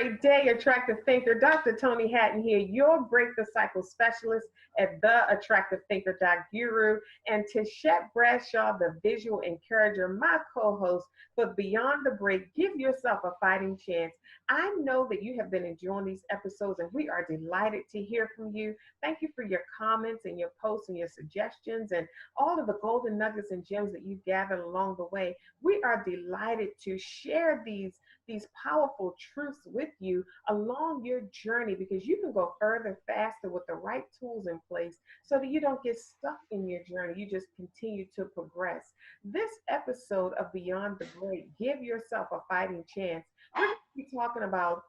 great day, attractive thinker. Dr. Toni Hatton here, your break the cycle specialist at the Attractive Thinker Guru, and Tishette Bradshaw, the visual encourager, my co-host for Beyond the Break. Give yourself a fighting chance. I know that you have been enjoying these episodes, and we are delighted to hear from you. Thank you for your comments and your posts and your suggestions and all of the golden nuggets and gems that you've gathered along the way. We are delighted to share these powerful truths with you along your journey, because you can go further faster with the right tools in place so that you don't get stuck in your journey. You just continue to progress. This episode of Beyond the Break, give yourself a fighting chance. We're going to be talking about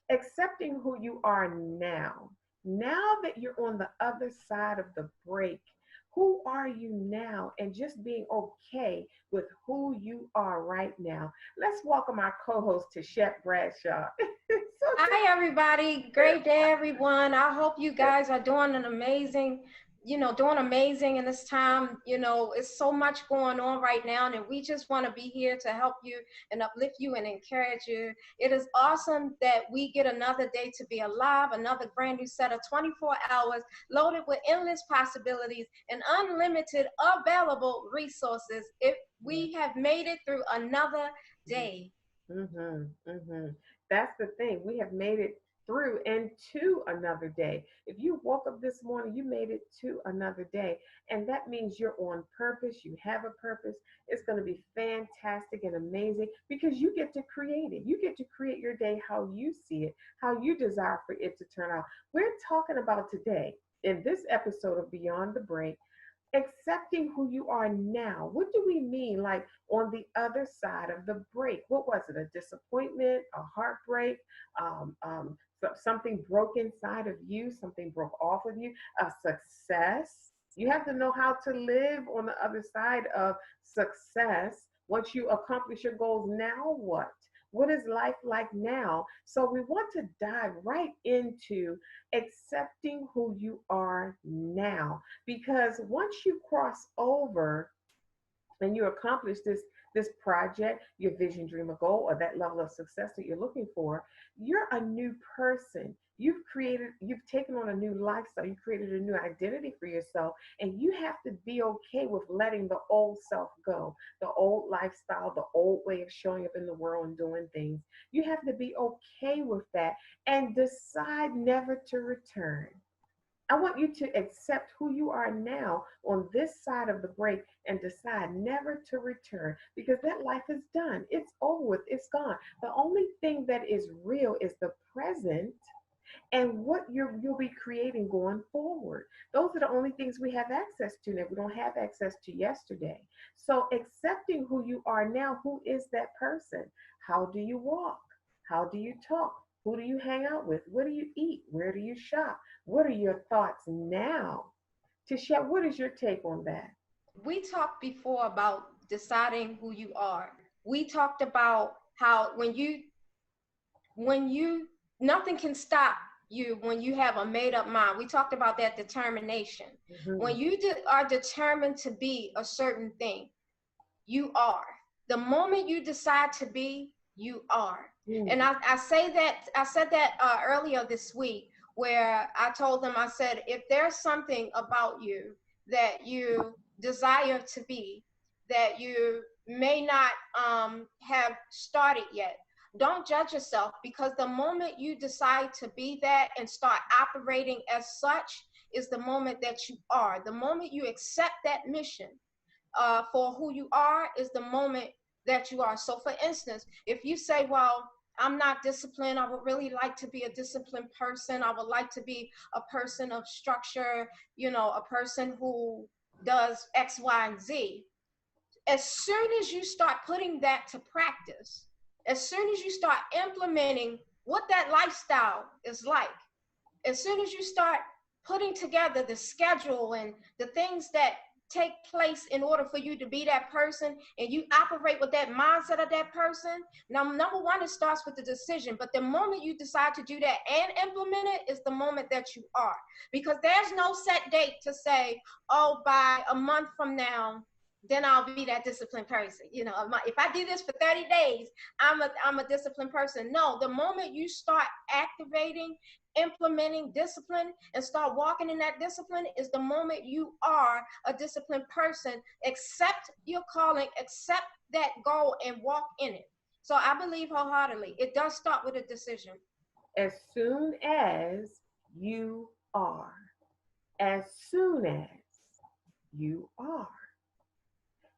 accepting who you are now. Now that you're on the other side of the break, who are you now? And just being okay with who you are right now. Let's welcome our co-host, Tishette Bradshaw. Hi, everybody. Great day, everyone. I hope you guys are doing amazing in this time. It's so much going on right now, and we just want to be here to help you and uplift you and encourage you. It is awesome that we get another day to be alive, another brand new set of 24 hours loaded with endless possibilities and unlimited available resources. If we have made it through another day. That's the thing. We have made it through and to another day. If you woke up this morning, you made it to another day. And that means you're on purpose. You have a purpose. It's going to be fantastic and amazing because you get to create it. You get to create your day how you see it, how you desire for it to turn out. We're talking about today in this episode of Beyond the Break, accepting who you are now. What do we mean, like on the other side of the break? What was it? A disappointment, a heartbreak, something broke inside of you, something broke off of you, a success. You have to know how to live on the other side of success. Once you accomplish your goals, now what? What is life like now? So we want to dive right into accepting who you are now, because once you cross over and you accomplish this project, your vision, dream, or goal, or that level of success that you're looking for, you're a new person. You've taken on a new lifestyle. You created a new identity for yourself, and you have to be okay with letting the old self go, the old lifestyle, the old way of showing up in the world and doing things. You have to be okay with that and decide never to return. I want you to accept who you are now on this side of the break and decide never to return, because that life is done. It's over with. It's gone. The only thing that is real is the present and what you'll be creating going forward. Those are the only things we have access to now. We don't have access to yesterday. So accepting who you are now, who is that person? How do you walk? How do you talk? Who do you hang out with? What do you eat? Where do you shop? What are your thoughts now? Tishette, what is your take on that? We talked before about deciding who you are. We talked about how when you nothing can stop you when you have a made up mind. We talked about that determination. When you are determined to be a certain thing, you are. The moment you decide to be, you are. And I said that earlier this week, where I told them, I said, if there's something about you that you desire to be, that you may not have started yet, don't judge yourself, because the moment you decide to be that and start operating as such is the moment that you are. The moment you accept that mission for who you are is the moment that you are. So for instance, if you say, well, I'm not disciplined, I would really like to be a disciplined person, I would like to be a person of structure, a person who does X, Y, and Z. As soon as you start putting that to practice, as soon as you start implementing what that lifestyle is like, as soon as you start putting together the schedule and the things that take place in order for you to be that person, and you operate with that mindset of that person. Now, number one, it starts with the decision, but the moment you decide to do that and implement it is the moment that you are. Because there's no set date to say, oh, by a month from now, then I'll be that disciplined person. You know, if I do this for 30 days, I'm a disciplined person. No, the moment you start activating, implementing discipline and start walking in that discipline is the moment you are a disciplined person. Accept your calling, accept that goal, and walk in it. So I believe wholeheartedly, it does start with a decision. As soon as you are, as soon as you are,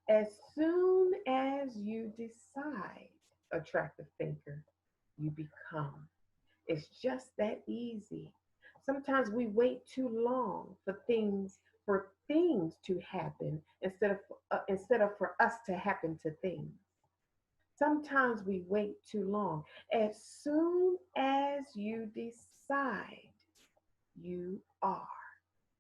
as soon as you decide, attractive thinker, you become. It's just that easy. Sometimes we wait too long for things to happen instead of for us to happen to things. Sometimes we wait too long. As soon as you decide, you are.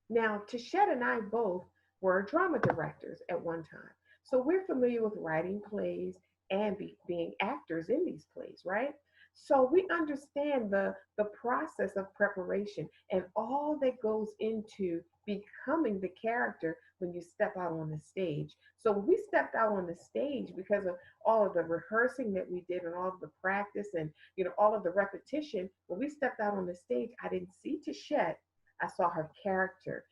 Now, Tashette and I both were drama directors at one time. So we're familiar with writing plays and being actors in these plays, right? So we understand the process of preparation and all that goes into becoming the character when you step out on the stage. So when we stepped out on the stage, because of all of the rehearsing that we did and all of the practice and all of the repetition, when we stepped out on the stage, I didn't see Tashette, I saw her character.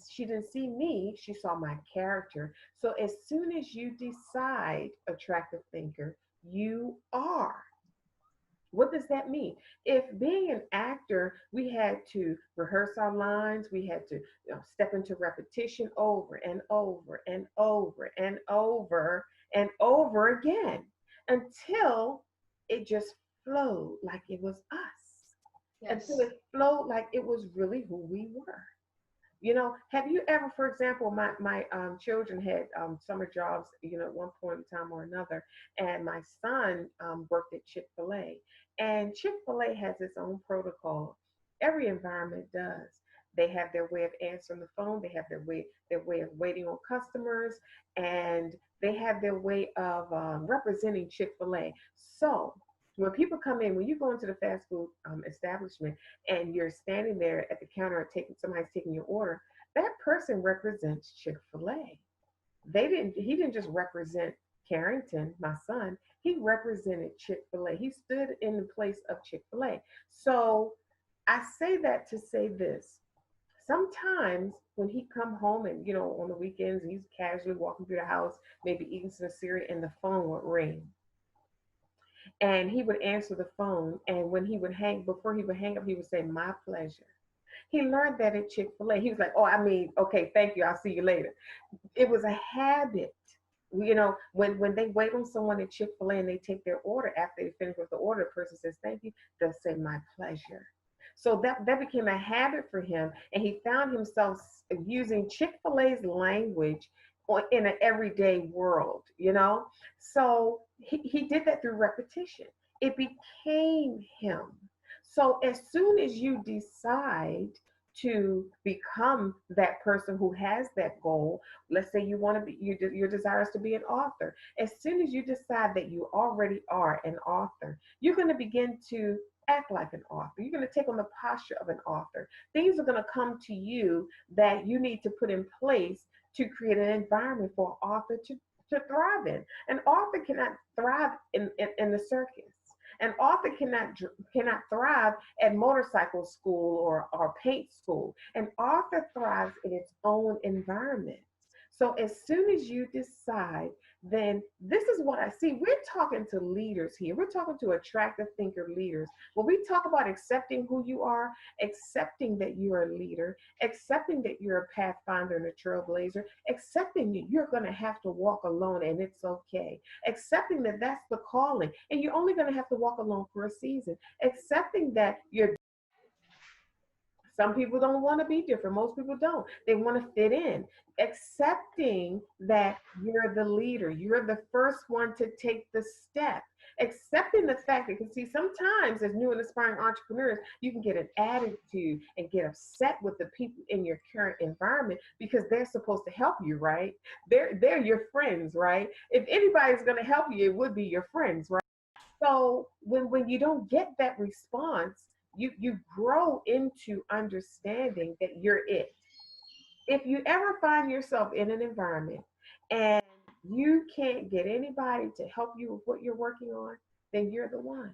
She didn't see me, she saw my character. So as soon as you decide, attractive thinker, you are. What does that mean? If being an actor, we had to rehearse our lines, we had to step into repetition over and over and over and over and over again until it just flowed like it was us, Yes. until it flowed like it was really who we were. Have you ever, for example, my children had summer jobs, at one point in time or another, and my son worked at Chick-fil-A, and Chick-fil-A has its own protocol. Every environment does. They have their way of answering the phone. They have their way of waiting on customers, and they have their way of representing Chick-fil-A. So when people come in, when you go into the fast food establishment and you're standing there at the counter somebody's taking your order, that person represents Chick-fil-A. He didn't just represent Carrington, my son, he represented Chick-fil-A. He stood in the place of Chick-fil-A. So I say that to say this. Sometimes when he come home and on the weekends he's casually walking through the house, maybe eating some cereal, and the phone would ring and he would answer the phone, and before he would hang up, he would say, "My pleasure." He learned that at Chick-fil-A. He was like, "Oh, okay, thank you, I'll see you later." It was a habit. When they wait on someone at Chick-fil-A and they take their order, after they finish with the order, the person says, "Thank you," they'll say, "My pleasure." So that became a habit for him, and he found himself using Chick-fil-A's language in an everyday world. So he did that through repetition. It became him. So as soon as you decide to become that person who has that goal, let's say you want to be, your desire is to be an author. As soon as you decide that you already are an author, you're going to begin to act like an author. You're going to take on the posture of an author. Things are going to come to you that you need to put in place to create an environment for an author to thrive in. An author cannot thrive in the circus. An author cannot thrive at motorcycle school or paint school. An author thrives in its own environment. So as soon as you decide, then this is what I see. We're talking to leaders here. We're talking to attractive thinker leaders. When we talk about accepting who you are, accepting that you're a leader, accepting that you're a pathfinder and a trailblazer, accepting that you're going to have to walk alone and it's okay, accepting that that's the calling and you're only going to have to walk alone for a season, accepting that you're some people don't want to be different. Most people don't. They want to fit in. Accepting that you're the leader. You're the first one to take the step. Accepting the fact that, you see, sometimes as new and aspiring entrepreneurs, you can get an attitude and get upset with the people in your current environment because they're supposed to help you, right? They're your friends, right? If anybody's going to help you, it would be your friends, right? So when you don't get that response, you grow into understanding that you're it. If you ever find yourself in an environment and you can't get anybody to help you with what you're working on, then you're the one.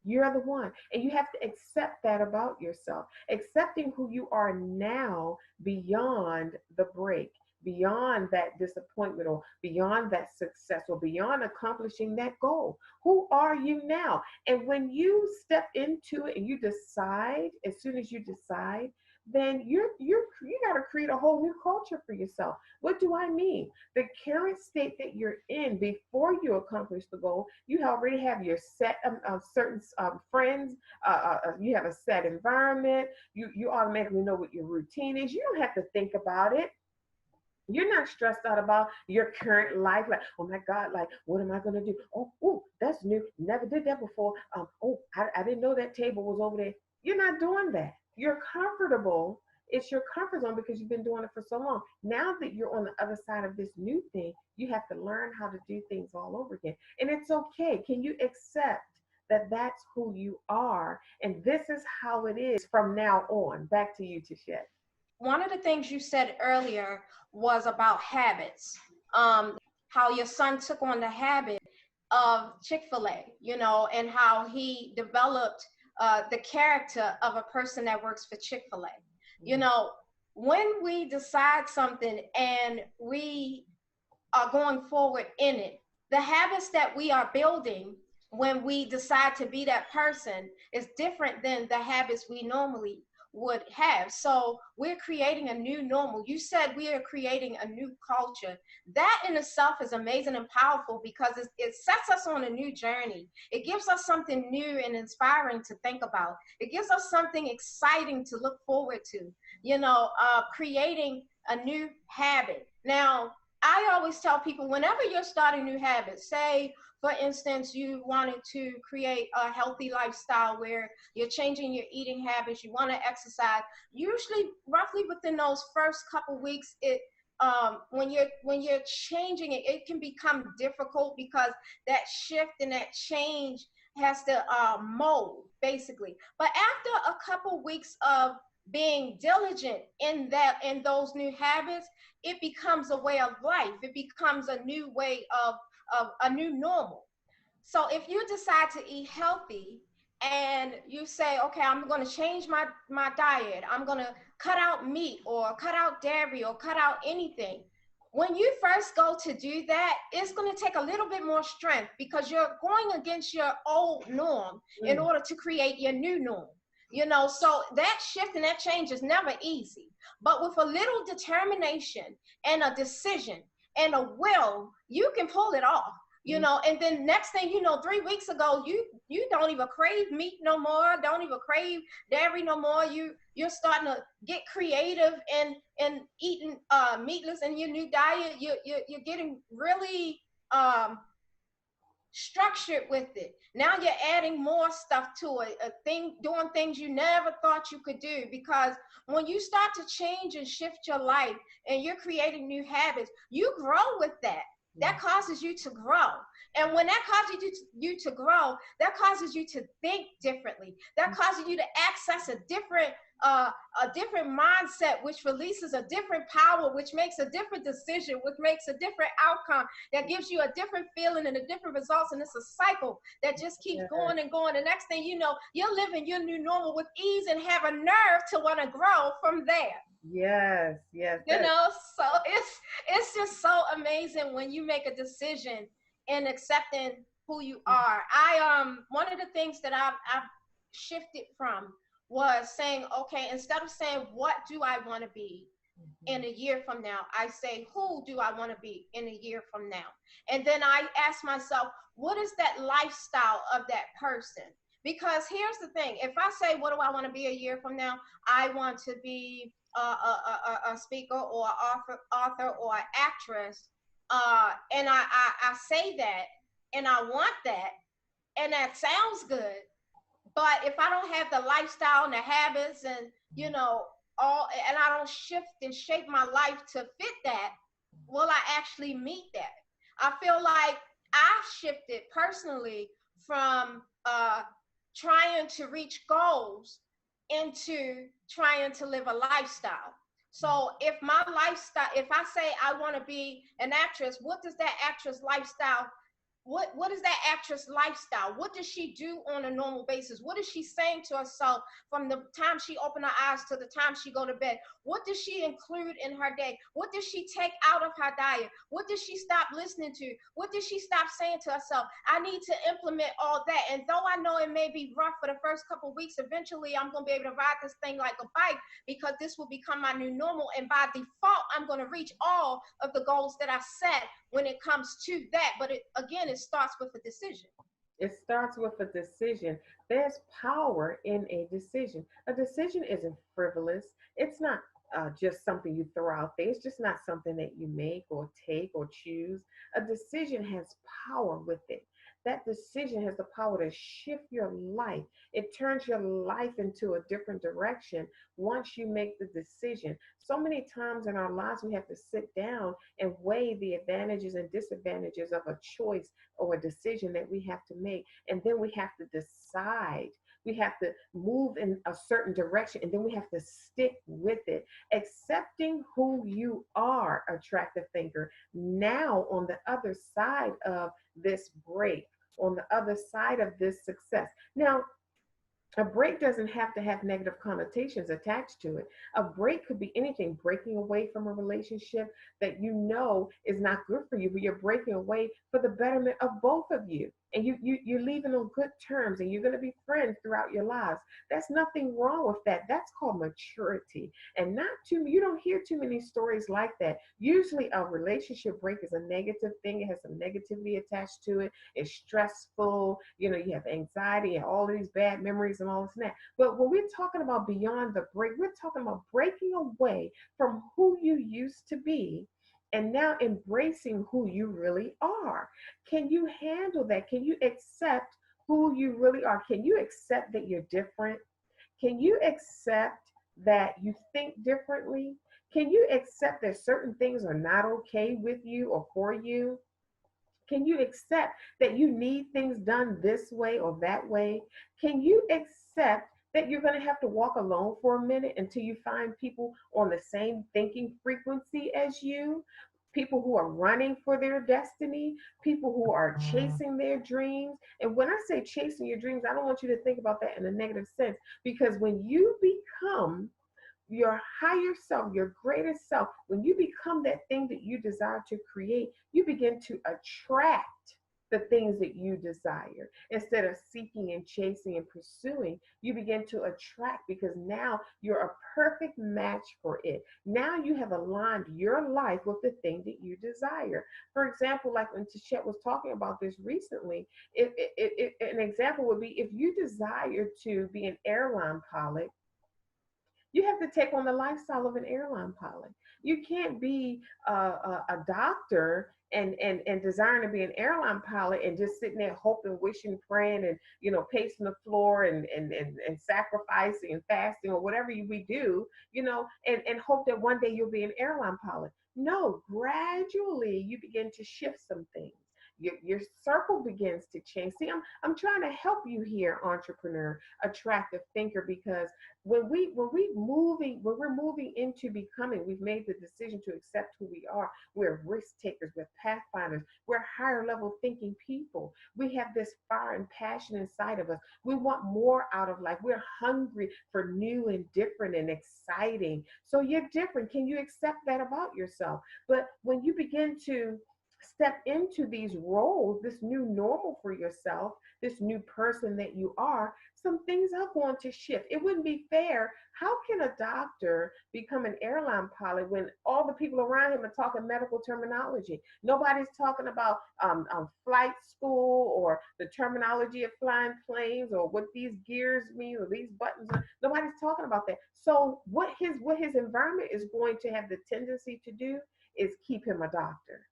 You're the one. And you have to accept that about yourself. Accepting who you are now beyond the break, beyond that disappointment, or beyond that success, or beyond accomplishing that goal. Who are you now? And when you step into it and you decide, as soon as you decide, then you got to create a whole new culture for yourself. What do I mean? The current state that you're in before you accomplish the goal, you already have your set certain friends. You have a set environment. You automatically know what your routine is. You don't have to think about it. You're not stressed out about your current life, like, oh my God, like, what am I gonna do? Oh, that's new. Never did that before. I didn't know that table was over there. You're not doing that. You're comfortable. It's your comfort zone because you've been doing it for so long. Now that you're on the other side of this new thing, you have to learn how to do things all over again. And it's okay. Can you accept that that's who you are? And this is how it is from now on. Back to you, Tashette. One of the things you said earlier was about habits. How your son took on the habit of Chick-fil-A, and how he developed the character of a person that works for Chick-fil-A. When we decide something and we are going forward in it, the habits that we are building when we decide to be that person is different than the habits we normally would have. So we're creating a new normal. You said we are creating a new culture. That in itself is amazing and powerful because it sets us on a new journey. It gives us something new and inspiring to think about. It gives us something exciting to look forward to, creating a new habit. Now, I always tell people, whenever you're starting new habits, say, for instance, you wanted to create a healthy lifestyle where you're changing your eating habits, you want to exercise, usually roughly within those first couple weeks, when you're changing it, it can become difficult because that shift and that change has to mold, basically. But after a couple weeks of being diligent in those new habits, it becomes a way of life. It becomes a new way of a new normal. So if you decide to eat healthy and you say, okay, I'm going to change my diet, I'm going to cut out meat or cut out dairy or cut out anything. When you first go to do that, it's going to take a little bit more strength because you're going against your old norm in order to create your new norm. So that shift and that change is never easy. But with a little determination and a decision and a will, you can pull it off. And then next thing you know, 3 weeks ago, you don't even crave meat no more, don't even crave dairy no more. You're starting to get creative and eating meatless in your new diet. You're getting really structured with it. Now you're adding more stuff to it, doing things you never thought you could do, because when you start to change and shift your life and you're creating new habits, you grow with that. That causes you to grow. And when that causes you to grow, that causes you to think differently. That causes you to access a different mindset, which releases a different power, which makes a different decision, which makes a different outcome, that gives you a different feeling and a different results. And it's a cycle that just keeps going and going. The next thing you know, you're living your new normal with ease and have a nerve to want to grow from there. Yes. So it's just so amazing when you make a decision in accepting who you are. One of the things that I've shifted from was saying, okay, instead of saying, what do I want to be in a year from now, I say, who do I want to be in a year from now? And then I ask myself, what is that lifestyle of that person? Because here's the thing, if I say, what do I want to be a year from now? I want to be a speaker or author or an actress. And I say that and I want that, and that sounds good. But if I don't have the lifestyle and the habits and, and I don't shift and shape my life to fit that, will I actually meet that? I feel like I've shifted personally from trying to reach goals into trying to live a lifestyle. So if my lifestyle, if I say I want to be an actress, what does that actress lifestyle, what is that actress lifestyle? What does she do on a normal basis? What is she saying to herself from the time she open her eyes to the time she go to bed? What does she include in her day? What does she take out of her diet? What does she stop listening to? What does she stop saying to herself? I need to implement all that. And though I know it may be rough for the first couple of weeks, eventually I'm going to be able to ride this thing like a bike, because this will become my new normal. And by default, I'm going to reach all of the goals that I set when it comes to that. But again, it starts with a decision. It starts with a decision. There's power in a decision. A decision isn't frivolous. It's not just something you throw out there. It's just not something that you make or take or choose. A decision has power with it. That decision has the power to shift your life. It turns your life into a different direction once you make the decision. So many times in our lives, we have to sit down and weigh the advantages and disadvantages of a choice or a decision that we have to make. And then we have to decide. We have to move in a certain direction, and then we have to stick with it. Accepting who you are, attractive thinker. Now, on the other side of this break, on the other side of this success. Now, a break doesn't have to have negative connotations attached to it. A break could be anything, breaking away from a relationship that you know is not good for you, but you're breaking away for the betterment of both of you. And you're leaving on good terms, and you're going to be friends throughout your lives. That's nothing wrong with that. That's called maturity. And not too, you don't hear too many stories like that. Usually a relationship break is a negative thing. It has some negativity attached to it. It's stressful. You know, you have anxiety and all of these bad memories and all this and that. But when we're talking about beyond the break, we're talking about breaking away from who you used to be and now embracing who you really are. Can you handle that? Can you accept who you really are? Can you accept that you're different? Can you accept that you think differently? Can you accept that certain things are not okay with you or for you? Can you accept that you need things done this way or that way? Can you accept that you're going to have to walk alone for a minute until you find people on the same thinking frequency as you? People who are running for their destiny, people who are chasing their dreams. And when I say chasing your dreams, I don't want you to think about that in a negative sense, because when you become your higher self, your greatest self, when you become that thing that you desire to create, you begin to attract the things that you desire. Instead of seeking and chasing and pursuing, you begin to attract, because now you're a perfect match for it. Now you have aligned your life with the thing that you desire. For example, like when Tachette was talking about this recently, an example would be if you desire to be an airline pilot, you have to take on the lifestyle of an airline pilot. You can't be a doctor and desiring to be an airline pilot and just sitting there hoping, wishing, praying, and pacing the floor and sacrificing and fasting or whatever we do, and hope that one day you'll be an airline pilot. No, gradually you begin to shift some things. Your circle begins to change. See, I'm trying to help you here, entrepreneur, attractive thinker, because when we're moving into becoming, we've made the decision to accept who we are. We're risk takers, we're pathfinders, we're higher level thinking people. We have this fire and passion inside of us. We want more out of life. We're hungry for new and different and exciting. So you're different. Can you accept that about yourself? But when you begin to step into these roles, this new normal for yourself, this new person that you are, some things are going to shift. It wouldn't be fair. How can a doctor become an airline pilot when all the people around him are talking medical terminology? Nobody's talking about flight school or the terminology of flying planes or what these gears mean or these buttons. Nobody's talking about that. So what his environment is going to have the tendency to do is keep him a doctor,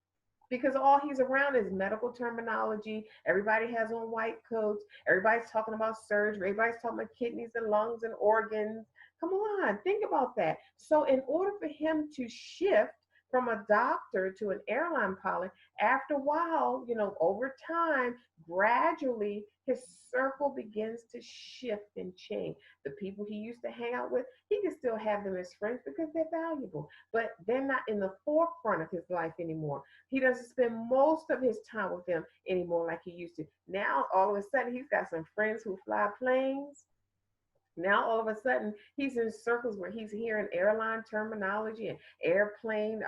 because all he's around is medical terminology. Everybody has on white coats. Everybody's talking about surgery. Everybody's talking about kidneys and lungs and organs. Come on, think about that. So in order for him to shift from a doctor to an airline pilot, after a while, over time, gradually his circle begins to shift and change. The people he used to hang out with, he can still have them as friends because they're valuable, but they're not in the forefront of his life anymore. He doesn't spend most of his time with them anymore like he used to. Now, all of a sudden, he's got some friends who fly planes. Now all of a sudden he's in circles where he's hearing airline terminology and airplane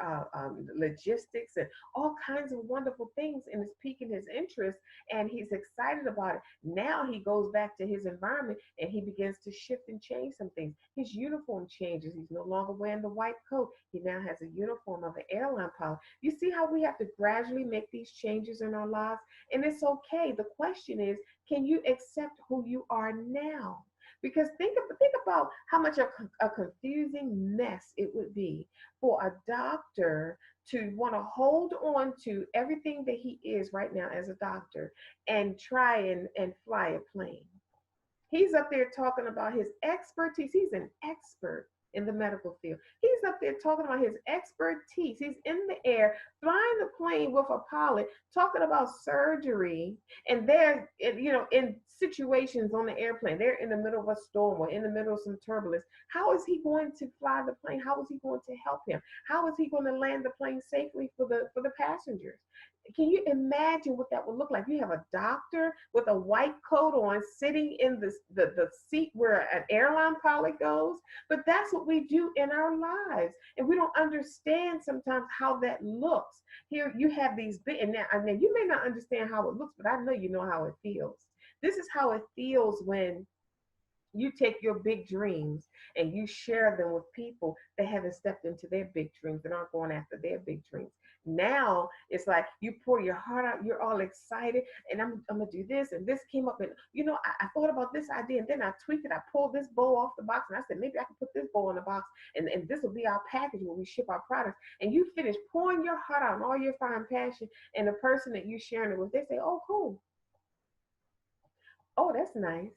logistics and all kinds of wonderful things, and it's piquing his interest, and he's excited about it. Now he goes back to his environment and he begins to shift and change some things. His uniform changes. He's no longer wearing the white coat. He now has a uniform of an airline pilot. You see how we have to gradually make these changes in our lives, and it's okay. The question is, can you accept who you are now? Because think about how much a confusing mess it would be for a doctor to want to hold on to everything that he is right now as a doctor and try and fly a plane. He's up there talking about his expertise. He's an expert in the medical field. He's up there talking about his expertise. He's in the air, flying the plane with a pilot, talking about surgery. And they're, in situations on the airplane, they're in the middle of a storm or in the middle of some turbulence. How is he going to fly the plane? How is he going to help him? How is he going to land the plane safely for the passengers? Can you imagine what that would look like? You have a doctor with a white coat on sitting in the seat where an airline pilot goes. But that's what we do in our lives. And we don't understand sometimes how that looks. Here you have these big, and now you may not understand how it looks, but I know you know how it feels. This is how it feels when you take your big dreams and you share them with people that haven't stepped into their big dreams and aren't going after their big dreams. Now it's like you pour your heart out, you're all excited, and I'm gonna do this, and this came up, and I thought about this idea, and then I tweaked it. I pulled this bow off the box, and I said maybe I can put this bow in the box, and this will be our package when we ship our products. And you finish pouring your heart out and all your fine passion, and the person that you're sharing it with, they say, "Oh, cool. Oh, that's nice.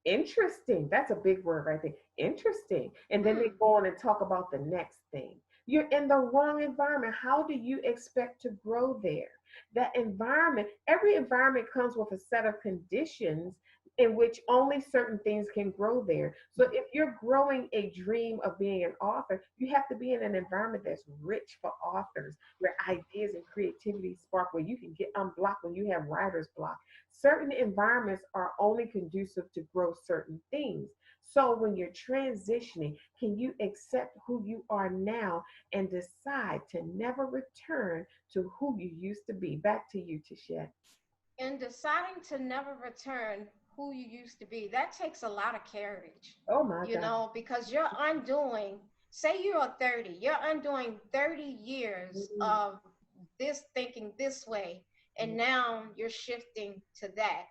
Interesting." That's a big word right there. Interesting. And then they go on and talk about the next thing. You're in the wrong environment. How do you expect to grow there? That environment, every environment comes with a set of conditions in which only certain things can grow there. So if you're growing a dream of being an author, you have to be in an environment that's rich for authors, where ideas and creativity spark, where you can get unblocked when you have writer's block. Certain environments are only conducive to grow certain things. So when you're transitioning, can you accept who you are now and decide to never return to who you used to be? Back to you, Tishette. In deciding to never return who you used to be, that takes a lot of courage, Oh my God. because you're undoing, say you're 30, you're undoing 30 years Mm-hmm. of this thinking this way, and now you're shifting to that.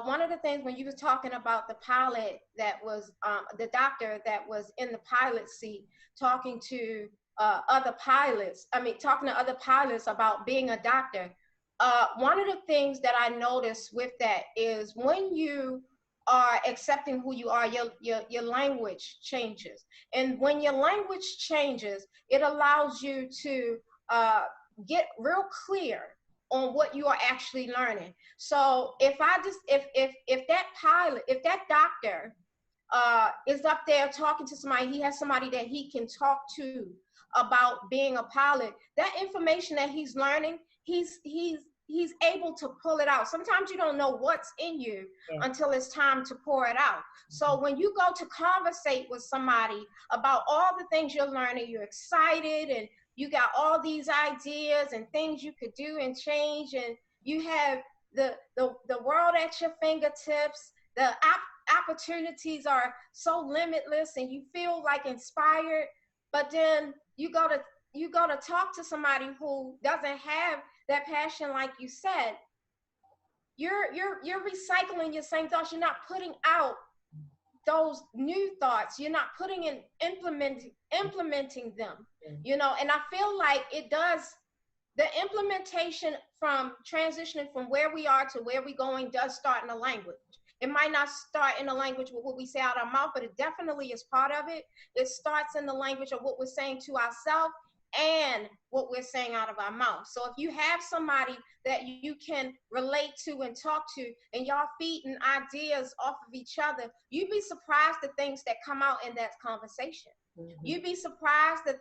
One of the things when you were talking about the pilot that was the doctor that was in the pilot seat talking to talking to other pilots about being a doctor. One of the things that I noticed with that is when you are accepting who you are, your language changes. And when your language changes, it allows you to get real clear on what you are actually learning. So if that doctor is up there talking to somebody, he has somebody that he can talk to about being a pilot, that information that he's learning, he's able to pull it out. Sometimes you don't know what's in you until it's time to pour it out. So when you go to conversate with somebody about all the things you're learning, you're excited and you got all these ideas and things you could do and change, and you have the world at your fingertips. The opportunities are so limitless and you feel like inspired, but then you go to talk to somebody who doesn't have that passion. Like you said, you're recycling your same thoughts. You're not putting out those new thoughts. You're not putting in implementing them, and I feel like it does, the implementation from transitioning from where we are to where we're going does start in the language. It might not start in the language with what we say out our mouth, but it definitely is part of it. It starts in the language of what we're saying to ourselves and what we're saying out of our mouth. So if you have somebody that you can relate to and talk to, and y'all feeding ideas off of each other, you'd be surprised the things that come out in that conversation. Mm-hmm. You'd be surprised the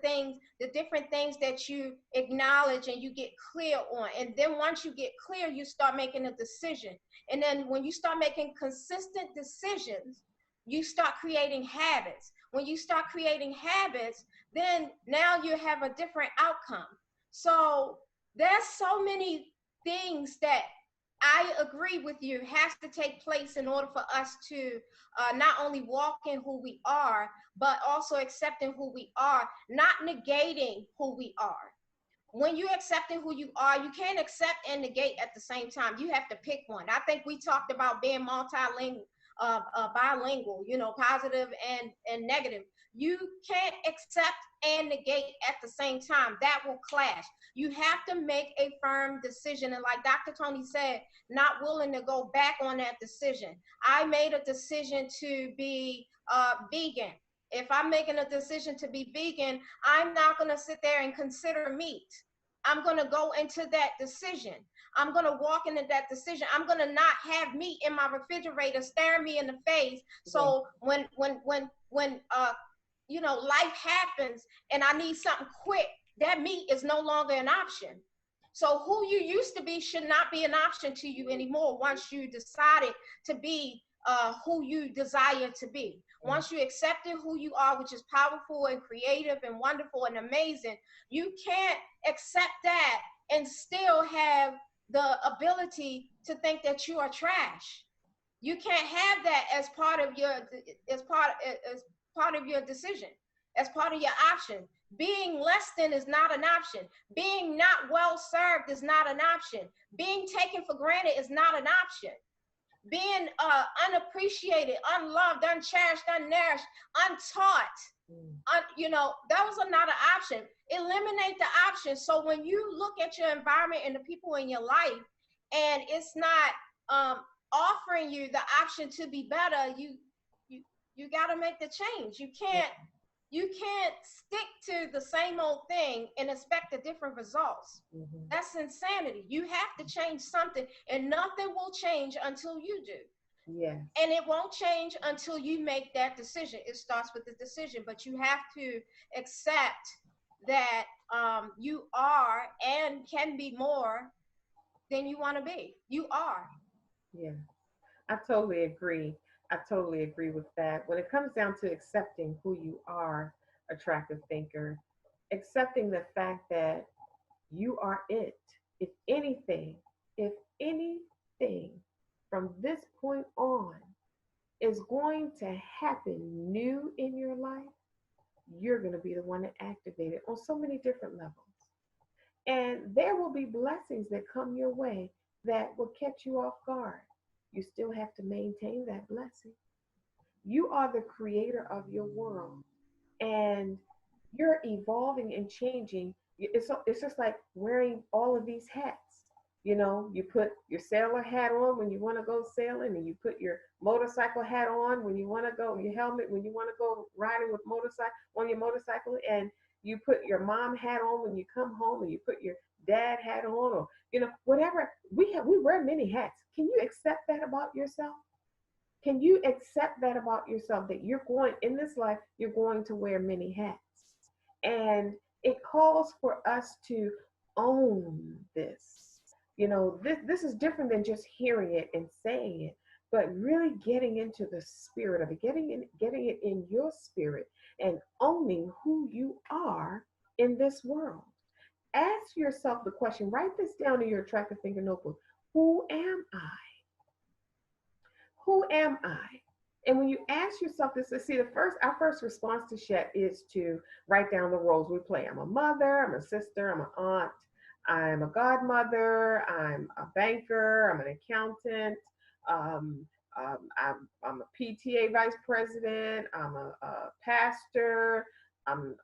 different things that you acknowledge and you get clear on. And then once you get clear, you start making a decision. And then when you start making consistent decisions, you start creating habits. When you start creating habits, then now you have a different outcome. So there's so many things that I agree with you has to take place in order for us to not only walk in who we are, but also accepting who we are, not negating who we are. When you're accepting who you are, you can't accept and negate at the same time. You have to pick one. I think we talked about being multilingual, bilingual, positive and negative. You can't accept and negate at the same time. That will clash. You have to make a firm decision. And like Dr. Toni said, not willing to go back on that decision. I made a decision to be vegan. If I'm making a decision to be vegan, I'm not going to sit there and consider meat. I'm going to go into that decision. I'm going to walk into that decision. I'm going to not have meat in my refrigerator staring me in the face. So when life happens and I need something quick, that meat is no longer an option. So who you used to be should not be an option to you anymore once you decided to be who you desire to be. Once you accepted who you are, which is powerful and creative and wonderful and amazing, you can't accept that and still have the ability to think that you are trash. You can't have that as part of your decision, as part of your option. Being less than is not an option. Being not well served is not an option. Being taken for granted is not an option. Being unappreciated, unloved, uncherished, unnourished, untaught, those are not an option. Eliminate the option. So when you look at your environment and the people in your life, and it's not offering you the option to be better, you got to make the change. You can't stick to the same old thing and expect a different results. Mm-hmm. That's insanity. You have to change something, and nothing will change until you do. Yeah. And it won't change until you make that decision. It starts with the decision, but you have to accept that you are and can be more than you want to be. You are. Yeah, I totally agree. I totally agree with that. When it comes down to accepting who you are, attractive thinker, accepting the fact that you are it. If anything, if anything from this point on is going to happen new in your life, you're going to be the one to activate it on so many different levels. And there will be blessings that come your way that will catch you off guard. You still have to maintain that blessing. You are the creator of your world, and you're evolving and changing. It's just like wearing all of these hats. You put your sailor hat on when you want to go sailing, and you put your motorcycle hat on when you want to go, your helmet when you want to go riding with your motorcycle, and you put your mom hat on when you come home, and you put your dad hat on, or whatever. We wear many hats. Can you accept that about yourself? Can you accept that about yourself, that you're going in this life, you're going to wear many hats? And it calls for us to own this. This is different than just hearing it and saying it, but really getting into the spirit of it, getting it in your spirit and owning who you are in this world. Ask yourself the question, write this down in your attractive thinker notebook. Who am I? Who am I? And when you ask yourself this, our first response to Shet is to write down the roles we play. I'm a mother, I'm a sister, I'm an aunt, I'm a godmother, I'm a banker, I'm an accountant, I'm a PTA vice president, I'm a pastor, I'm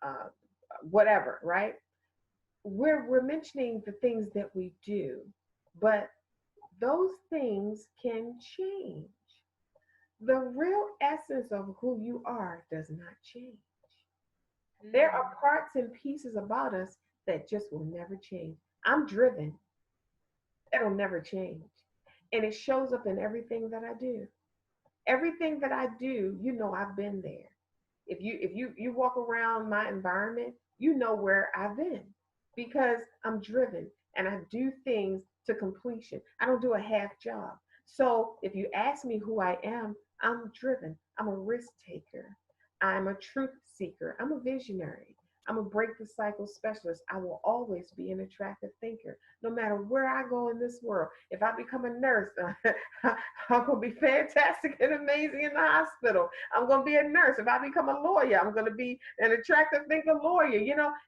whatever, right? We're mentioning the things that we do, but those things can change. The real essence of who you are does not change. There are parts and pieces about us that just will never change. I'm driven. That'll never change. And it shows up in everything that I do. Everything that I do, I've been there. If you walk around my environment, you know where I've been because I'm driven and I do things to completion. I don't do a half job. So if you ask me who I am, I'm driven. I'm a risk taker. I'm a truth seeker. I'm a visionary. I'm a break the cycle specialist. I will always be an attractive thinker, no matter where I go in this world. If I become a nurse, I'm going to be fantastic and amazing in the hospital. I'm going to be a nurse. If I become a lawyer, I'm going to be an attractive thinker lawyer.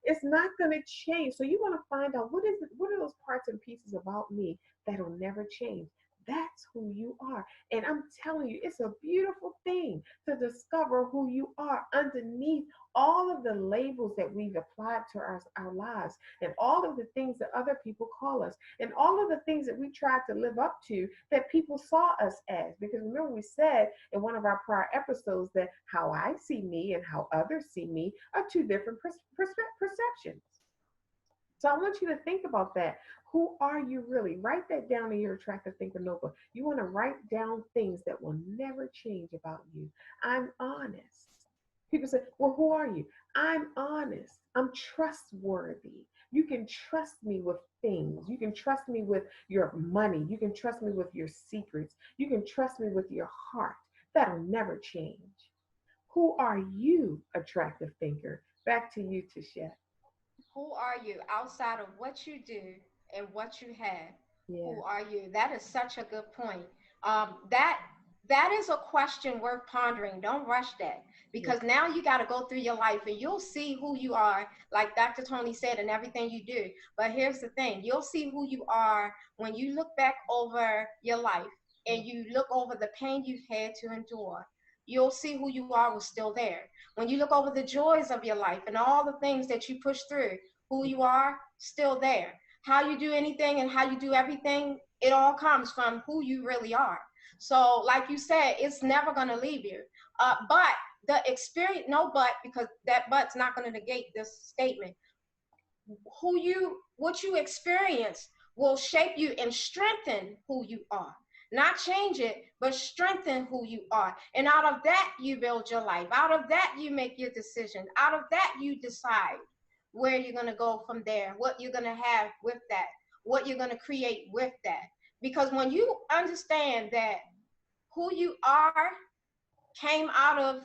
It's not going to change. So you want to find out what are those parts and pieces about me that'll never change. That's who you are. And I'm telling you, it's a beautiful thing to discover who you are underneath all of the labels that we've applied to our lives and all of the things that other people call us and all of the things that we tried to live up to that people saw us as. Because remember, we said in one of our prior episodes that how I see me and how others see me are two different perceptions. So I want you to think about that. Who are you really? Write that down in your attractive thinker notebook. You want to write down things that will never change about you. I'm honest. People say, well, who are you? I'm honest. I'm trustworthy. You can trust me with things. You can trust me with your money. You can trust me with your secrets. You can trust me with your heart. That'll never change. Who are you, attractive thinker? Back to you, Tashette. Who are you outside of what you do and what you have? Yeah. Who are you? That is such a good point. That is a question worth pondering. Don't rush that, because now you got to go through your life and you'll see who you are, like Dr. Toni said, in everything you do. But here's the thing: you'll see who you are when you look back over your life and you look over the pain you've had to endure. You'll see who you are was still there. When you look over the joys of your life and all the things that you push through, who you are still there. How you do anything and how you do everything, it all comes from who you really are. So like you said, it's never going to leave you. But the experience, no but, because that but's not going to negate this statement. What you experience will shape you and strengthen who you are. Not change it, but strengthen who you are. And out of that, you build your life. Out of that, you make your decisions. Out of that, you decide where you're going to go from there, what you're going to have with that, what you're going to create with that. Because when you understand that who you are came out of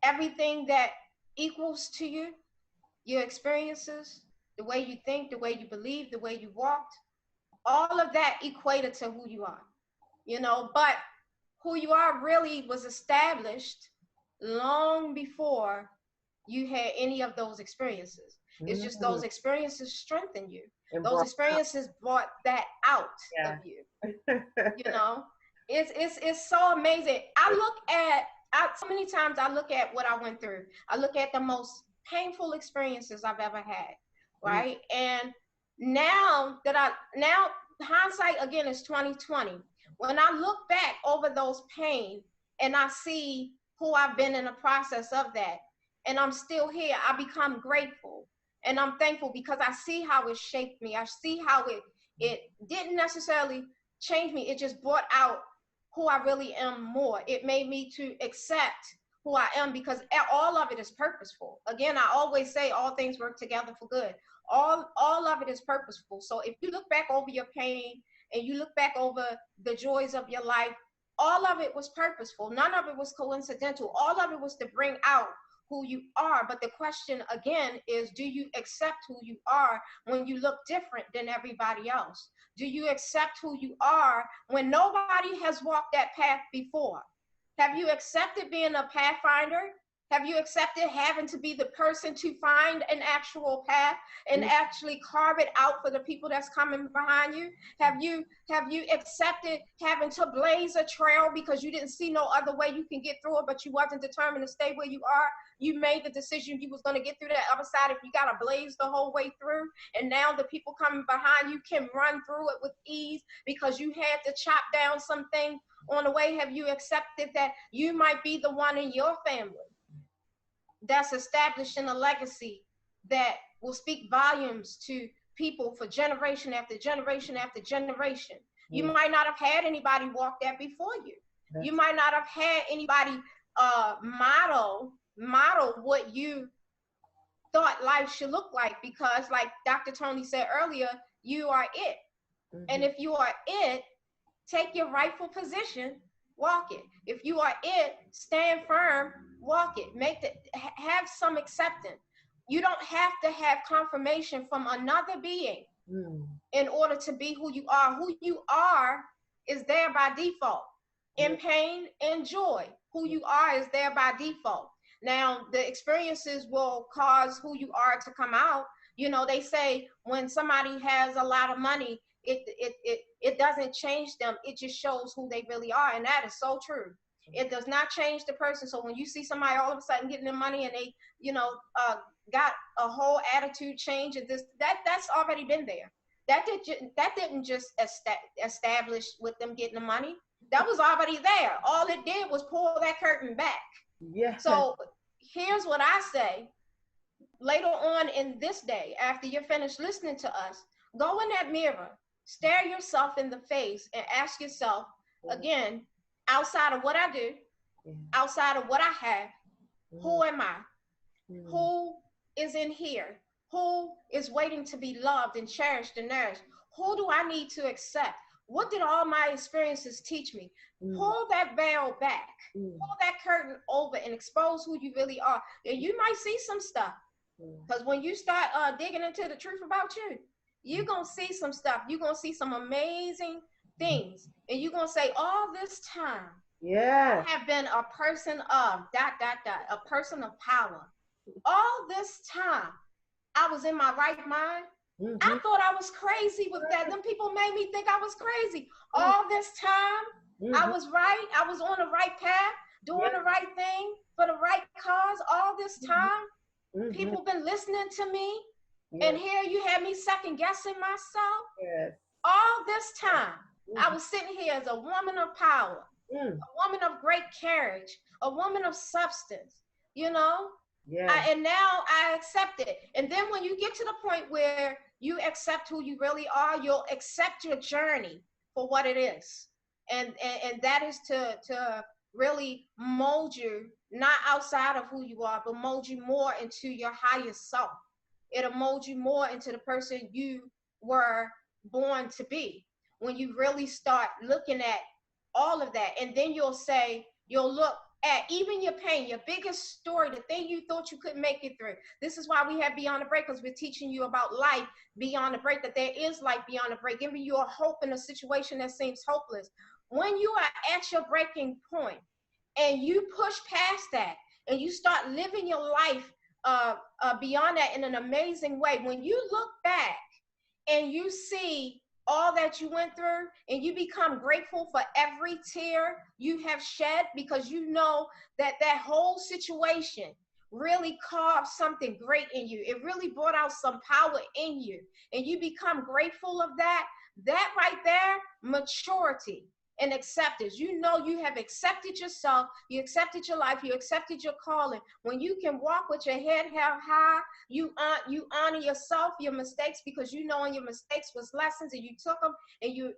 everything that equals to you, your experiences, the way you think, the way you believe, the way you walked, all of that equated to who you are, but who you are really was established long before you had any of those experiences. It's just those experiences strengthen you. Those experiences brought that out of you. It's so amazing. So many times I look at what I went through. I look at the most painful experiences I've ever had, right? And now hindsight again is 2020. When I look back over those pain and I see who I've been in the process of that, and I'm still here, I become grateful and I'm thankful because I see how it shaped me. I see how it didn't necessarily change me. It just brought out who I really am more. It made me to accept who I am because all of it is purposeful. Again, I always say all things work together for good. All of it is purposeful. So if you look back over your pain and you look back over the joys of your life, all of it was purposeful. None of it was coincidental. All of it was to bring out who you are. But the question again is, do you accept who you are when you look different than everybody else? Do you accept who you are when nobody has walked that path before? Have you accepted being a pathfinder? Have you accepted having to be the person to find an actual path and actually carve it out for the people that's coming behind you? Have you accepted having to blaze a trail because you didn't see no other way you can get through it, but you wasn't determined to stay where you are? You made the decision you was going to get through that other side if you got to blaze the whole way through. And now the people coming behind you can run through it with ease because you had to chop down something on the way. Have you accepted that you might be the one in your family that's establishing a legacy that will speak volumes to people for generation after generation after generation. You might not have had anybody walk that before you. You might not have had anybody model what you thought life should look like, because like Dr. Toni said earlier, you are it. And if you are it, take your rightful position, walk it. If you are it, stand firm, walk it. Have some acceptance. You don't have to have confirmation from another being in order to be who you are. Who you are is there by default. In pain and joy, who you are is there by default. Now, the experiences will cause who you are to come out. You know, they say when somebody has a lot of money, it doesn't change them. It just shows who they really are. And that is so true. It does not change the person. So when you see somebody all of a sudden getting their money and they, got a whole attitude change, and that's already been there. That didn't just establish with them getting the money. That was already there. All it did was pull that curtain back. Yeah. So here's what I say. Later on in this day, after you're finished listening to us, go in that mirror, stare yourself in the face, and ask yourself again, outside of what I do, outside of what I have, who am I? Who is in here? Who is waiting to be loved and cherished and nourished? Who do I need to accept? What did all my experiences teach me? Pull that veil back, pull that curtain over, and expose who you really are. And you might see some stuff, because when you start digging into the truth about you, you're going to see some stuff. You're going to see some amazing things. And you're going to say, all this time, I have been a person of ... a person of power. All this time, I was in my right mind. I thought I was crazy with that. Them people made me think I was crazy. All this time, I was right. I was on the right path, doing the right thing for the right cause. All this time, people been listening to me. And here you had me second guessing myself. All this time, I was sitting here as a woman of power, a woman of great courage, a woman of substance, and now I accept it. And then when you get to the point where you accept who you really are, you'll accept your journey for what it is. And that is to really mold you, not outside of who you are, but mold you more into your higher self. It'll mold you more into the person you were born to be. When you really start looking at all of that, and then you'll look at even your pain, your biggest story, the thing you thought you couldn't make it through. This is why we have Beyond the Break, because we're teaching you about life beyond the break, that there is life beyond the break, giving you a hope in a situation that seems hopeless. When you are at your breaking point and you push past that and you start living your life beyond that in an amazing way, when you look back and you see all that you went through, and you become grateful for every tear you have shed, because you know that whole situation really carved something great in you. It really brought out some power in you, and you become grateful of that right there, maturity and acceptance. You know you have accepted yourself, you accepted your life, you accepted your calling. When you can walk with your head held high, you honor yourself, your mistakes, because you know your mistakes was lessons, and you took them and you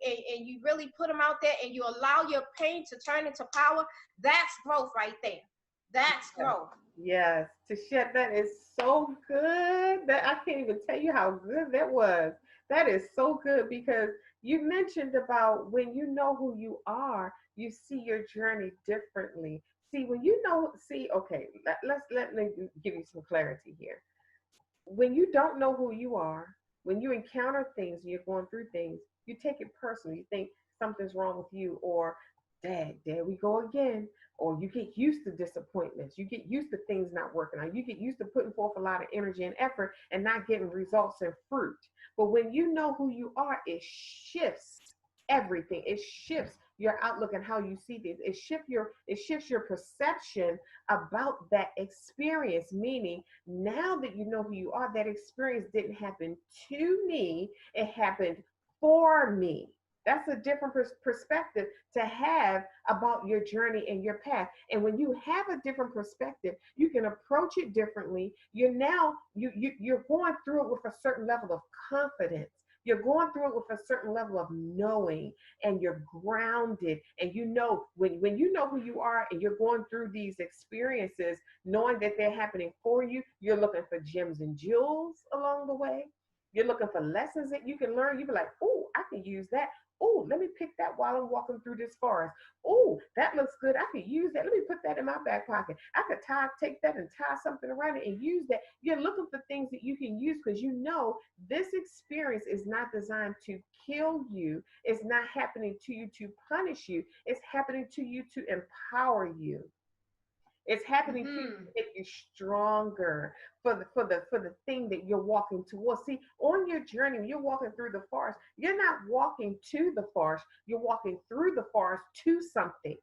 really put them out there, and you allow your pain to turn into power. That's growth right there. That's growth. Yes, Tashette, that is so good. That I can't even tell you how good that was. That is so good, because you mentioned about when you know who you are, you see your journey differently. See, when you know, okay, let me give you some clarity here. When you don't know who you are, when you encounter things and you're going through things, you take it personally. You think something's wrong with you, or Dad, there we go again. Or you get used to disappointments. You get used to things not working out. You get used to putting forth a lot of energy and effort and not getting results and fruit. But when you know who you are, it shifts everything. It shifts your outlook and how you see things. It shifts your perception about that experience. Meaning, now that you know who you are, that experience didn't happen to me. It happened for me. That's a different perspective to have about your journey and your path. And when you have a different perspective, you can approach it differently. You're going through it with a certain level of confidence. You're going through it with a certain level of knowing, and you're grounded. And you know, when you know who you are and you're going through these experiences, knowing that they're happening for you, you're looking for gems and jewels along the way. You're looking for lessons that you can learn. You be like, oh, I can use that. Oh, let me pick that while I'm walking through this forest. Oh, that looks good. I could use that. Let me put that in my back pocket. I could take that and tie something around it and use that. You're looking for things that you can use because you know this experience is not designed to kill you. It's not happening to you to punish you. It's happening to you to empower you. It's happening to you to make you stronger for the thing that you're walking towards. See, on your journey, when you're walking through the forest, you're not walking to the forest. You're walking through the forest to something.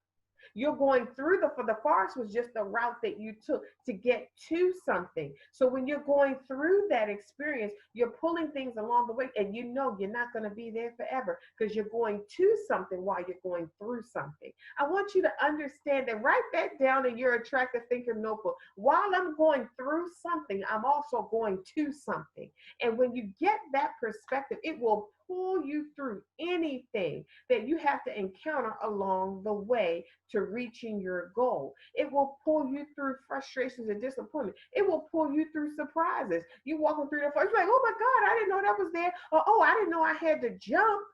You're going through the forest was just the route that you took to get to something. So when you're going through that experience, you're pulling things along the way, and you know you're not going to be there forever because you're going to something while you're going through something. I want you to understand and write that down in your attractive thinker notebook. While I'm going through something, I'm also going to something. And when you get that perspective, it will pull you through anything that you have to encounter along the way to reaching your goal. It will pull you through frustrations and disappointment. It will pull you through surprises. You walking through the forest, you're like, oh my God, I didn't know that was there. Or, oh, I didn't know I had to jump.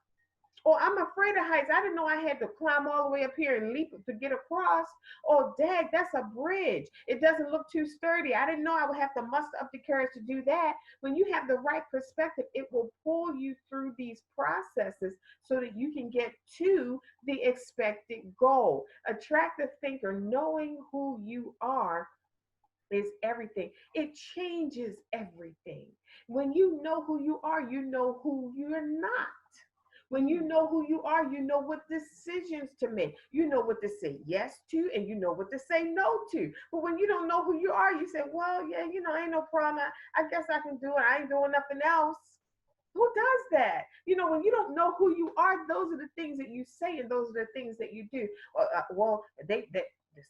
Or I'm afraid of heights. I didn't know I had to climb all the way up here and leap to get across. Oh, dang, that's a bridge. It doesn't look too sturdy. I didn't know I would have to muster up the courage to do that. When you have the right perspective, it will pull you through these processes so that you can get to the expected goal. Attractive thinker, knowing who you are is everything. It changes everything. When you know who you are, you know who you're not. When you know who you are, you know what decisions to make. You know what to say yes to, and you know what to say no to. But when you don't know who you are, you say, well, yeah, ain't no problem. I guess I can do it. I ain't doing nothing else. Who does that? When you don't know who you are, those are the things that you say, and those are the things that you do. Well, they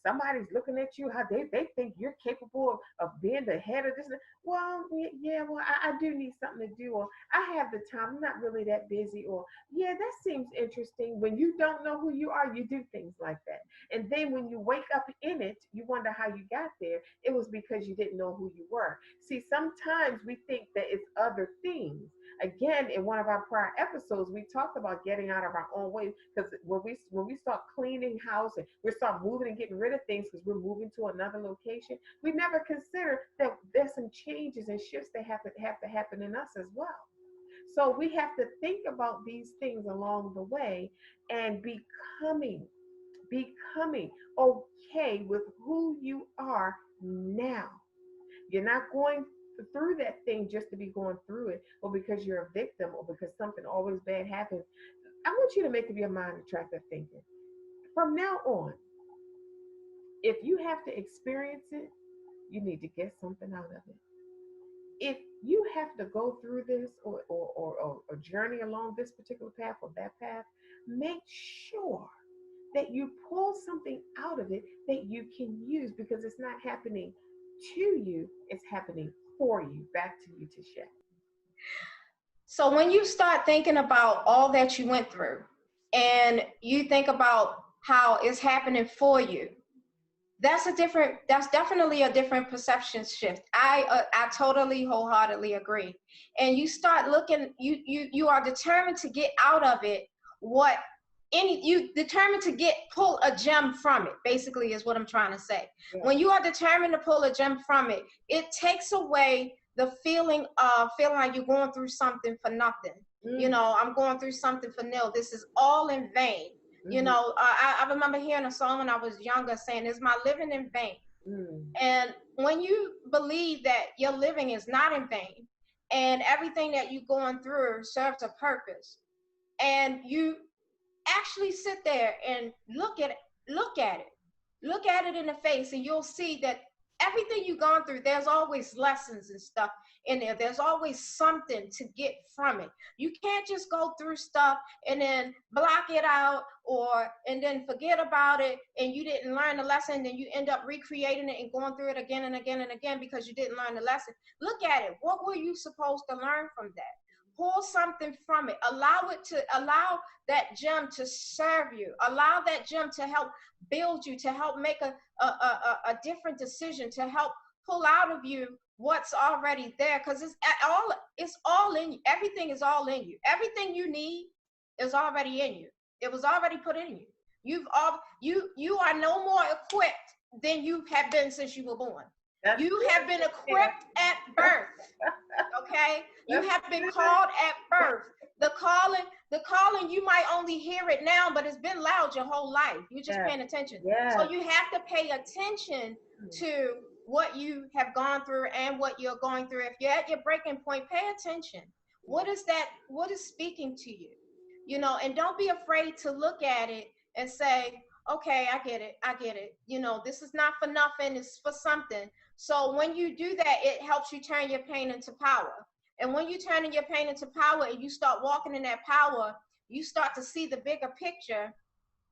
somebody's looking at you, how they think you're capable of being the head of this. Well, yeah, well, I do need something to do, or I have the time, I'm not really that busy, or yeah, that seems interesting. When you don't know who you are, you do things like that. And then when you wake up in it, you wonder how you got there. It was because you didn't know who you were. See, sometimes we think that it's other things. Again, in one of our prior episodes, we talked about getting out of our own way, because when we start cleaning house and we start moving and getting rid of things because we're moving to another location, we never consider that there's some changes and shifts that have to happen in us as well. So we have to think about these things along the way and becoming okay with who you are now. You're not going through that thing just to be going through it, or because you're a victim, or because something always bad happens. I want you to make up your mind attractive thinking. From now on, if you have to experience it, you need to get something out of it. If you have to go through this or journey along this particular path or that path, make sure that you pull something out of it that you can use, because it's not happening to you, it's happening for you. Back to you, Tisha. So when you start thinking about all that you went through, and you think about how it's happening for you, that's definitely a different perception shift. I totally wholeheartedly agree. And you start looking, you are determined to get out of it you determined to pull a gem from it, basically, is what I'm trying to say. Yeah. When you are determined to pull a gem from it, it takes away the feeling like you're going through something for nothing. I'm going through something for nil. This is all in vain. I remember hearing a song when I was younger saying, is my living in vain? And when you believe that your living is not in vain, and everything that you're going through serves a purpose, and you actually sit there and look at it in the face, and you'll see that everything you've gone through, there's always lessons and stuff. in there. There's always something to get from it. You can't just go through stuff and then block it out and then forget about it, and you didn't learn the lesson, then you end up recreating it and going through it again and again and again because you didn't learn the lesson. Look at it. What were you supposed to learn from that? Pull something from it. Allow that gem to serve you. Allow that gem to help build you, to help make a different decision, to help pull out of you what's already there, because it's all in you. Everything is all in you. Everything you need is already in you. It was already put in you. You are no more equipped than you have been since you were born. You have been equipped at birth. Okay? You have been called at birth. The calling, you might only hear it now, but it's been loud your whole life. You're just paying attention. So you have to pay attention to what you have gone through and what you're going through. If you're at your breaking point, pay attention. What is speaking to you? You know, and don't be afraid to look at it and say, okay, I get it. You know, this is not for nothing, it's for something. So when you do that, it helps you turn your pain into power. And when you turn your pain into power and you start walking in that power, you start to see the bigger picture.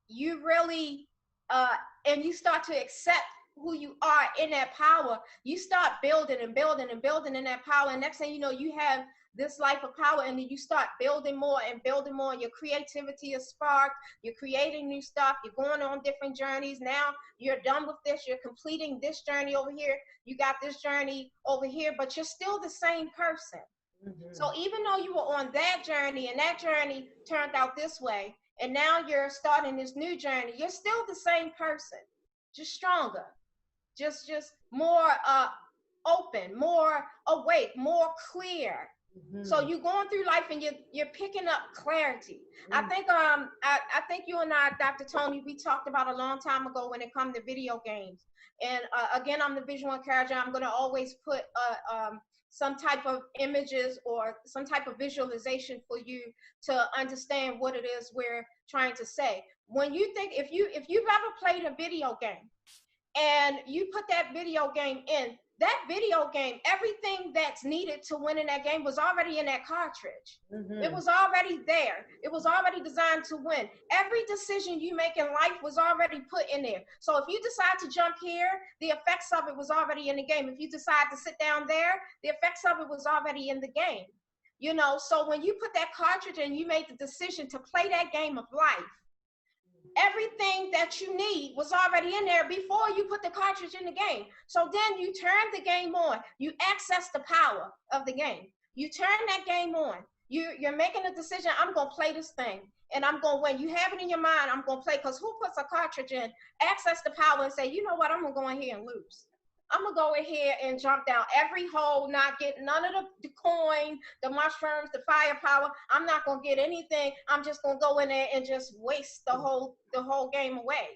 You really, and you start to accept who you are in that power. You start building and building and building in that power. And next thing you know, you have this life of power, and then you start building more and building more. Your creativity is sparked. You're creating new stuff. You're going on different journeys. Now you're done with this. You're completing this journey over here. You got this journey over here, but you're still the same person. Mm-hmm. So even though you were on that journey and that journey turned out this way, and now you're starting this new journey, you're still the same person, just stronger, just more open, more awake, more clear. Mm-hmm. So you're going through life and you're picking up clarity. Mm-hmm. I think you and I, Dr. Toni, we talked about a long time ago when it comes to video games. And again, I'm the visual encourager. I'm going to always put some type of images or some type of visualization for you to understand what it is we're trying to say. When you think, if you've ever played a video game and you put that video game in, that video game, everything that's needed to win in that game was already in that cartridge. Mm-hmm. It was already there. It was already designed to win. Every decision you make in life was already put in there. So if you decide to jump here, the effects of it was already in the game. If you decide to sit down there, the effects of it was already in the game. You know, so when you put that cartridge and you made the decision to play that game of life, everything that you need was already in there before you put the cartridge in the game. So then you turn the game on. You access the power of the game. You turn that game on. You're making a decision. I'm going to play this thing and I'm going to win. You have it in your mind. I'm going to play, because who puts a cartridge in, access the power and say, you know what, I'm going to go in here and lose. I'm going to go in here and jump down every hole, not get none of the coin, the mushrooms, the firepower. I'm not going to get anything. I'm just going to go in there and just waste the whole game away.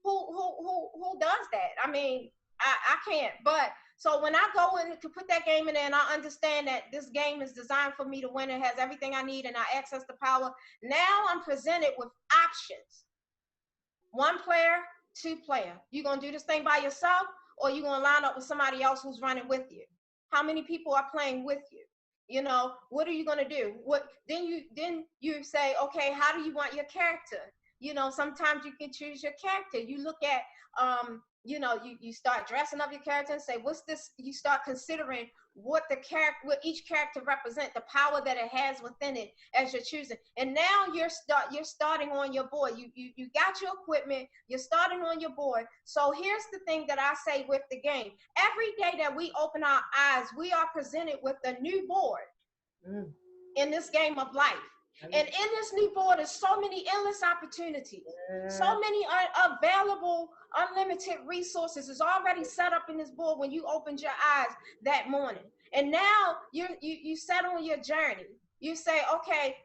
Who does that? I mean, I can't. But so when I go in to put that game in there and I understand that this game is designed for me to win, it has everything I need, and I access the power, now I'm presented with options. 1 player, 2 player. You going to do this thing by yourself, or you going to line up with somebody else who's running with you? How many people are playing with you? You know, what are you going to do? Then you say, okay, how do you want your character? You know, sometimes you can choose your character. You look at, you know, you start dressing up your character and say, what's this? You start considering what each character represents, the power that it has within it as you're choosing. And now you're starting on your board. You got your equipment, you're starting on your board. So here's the thing that I say with the game. Every day that we open our eyes, we are presented with a new board in this game of life. And in this new board, there's so many endless opportunities, so many available, unlimited resources is already set up in this board when you opened your eyes that morning. And now you set on your journey. You say, okay,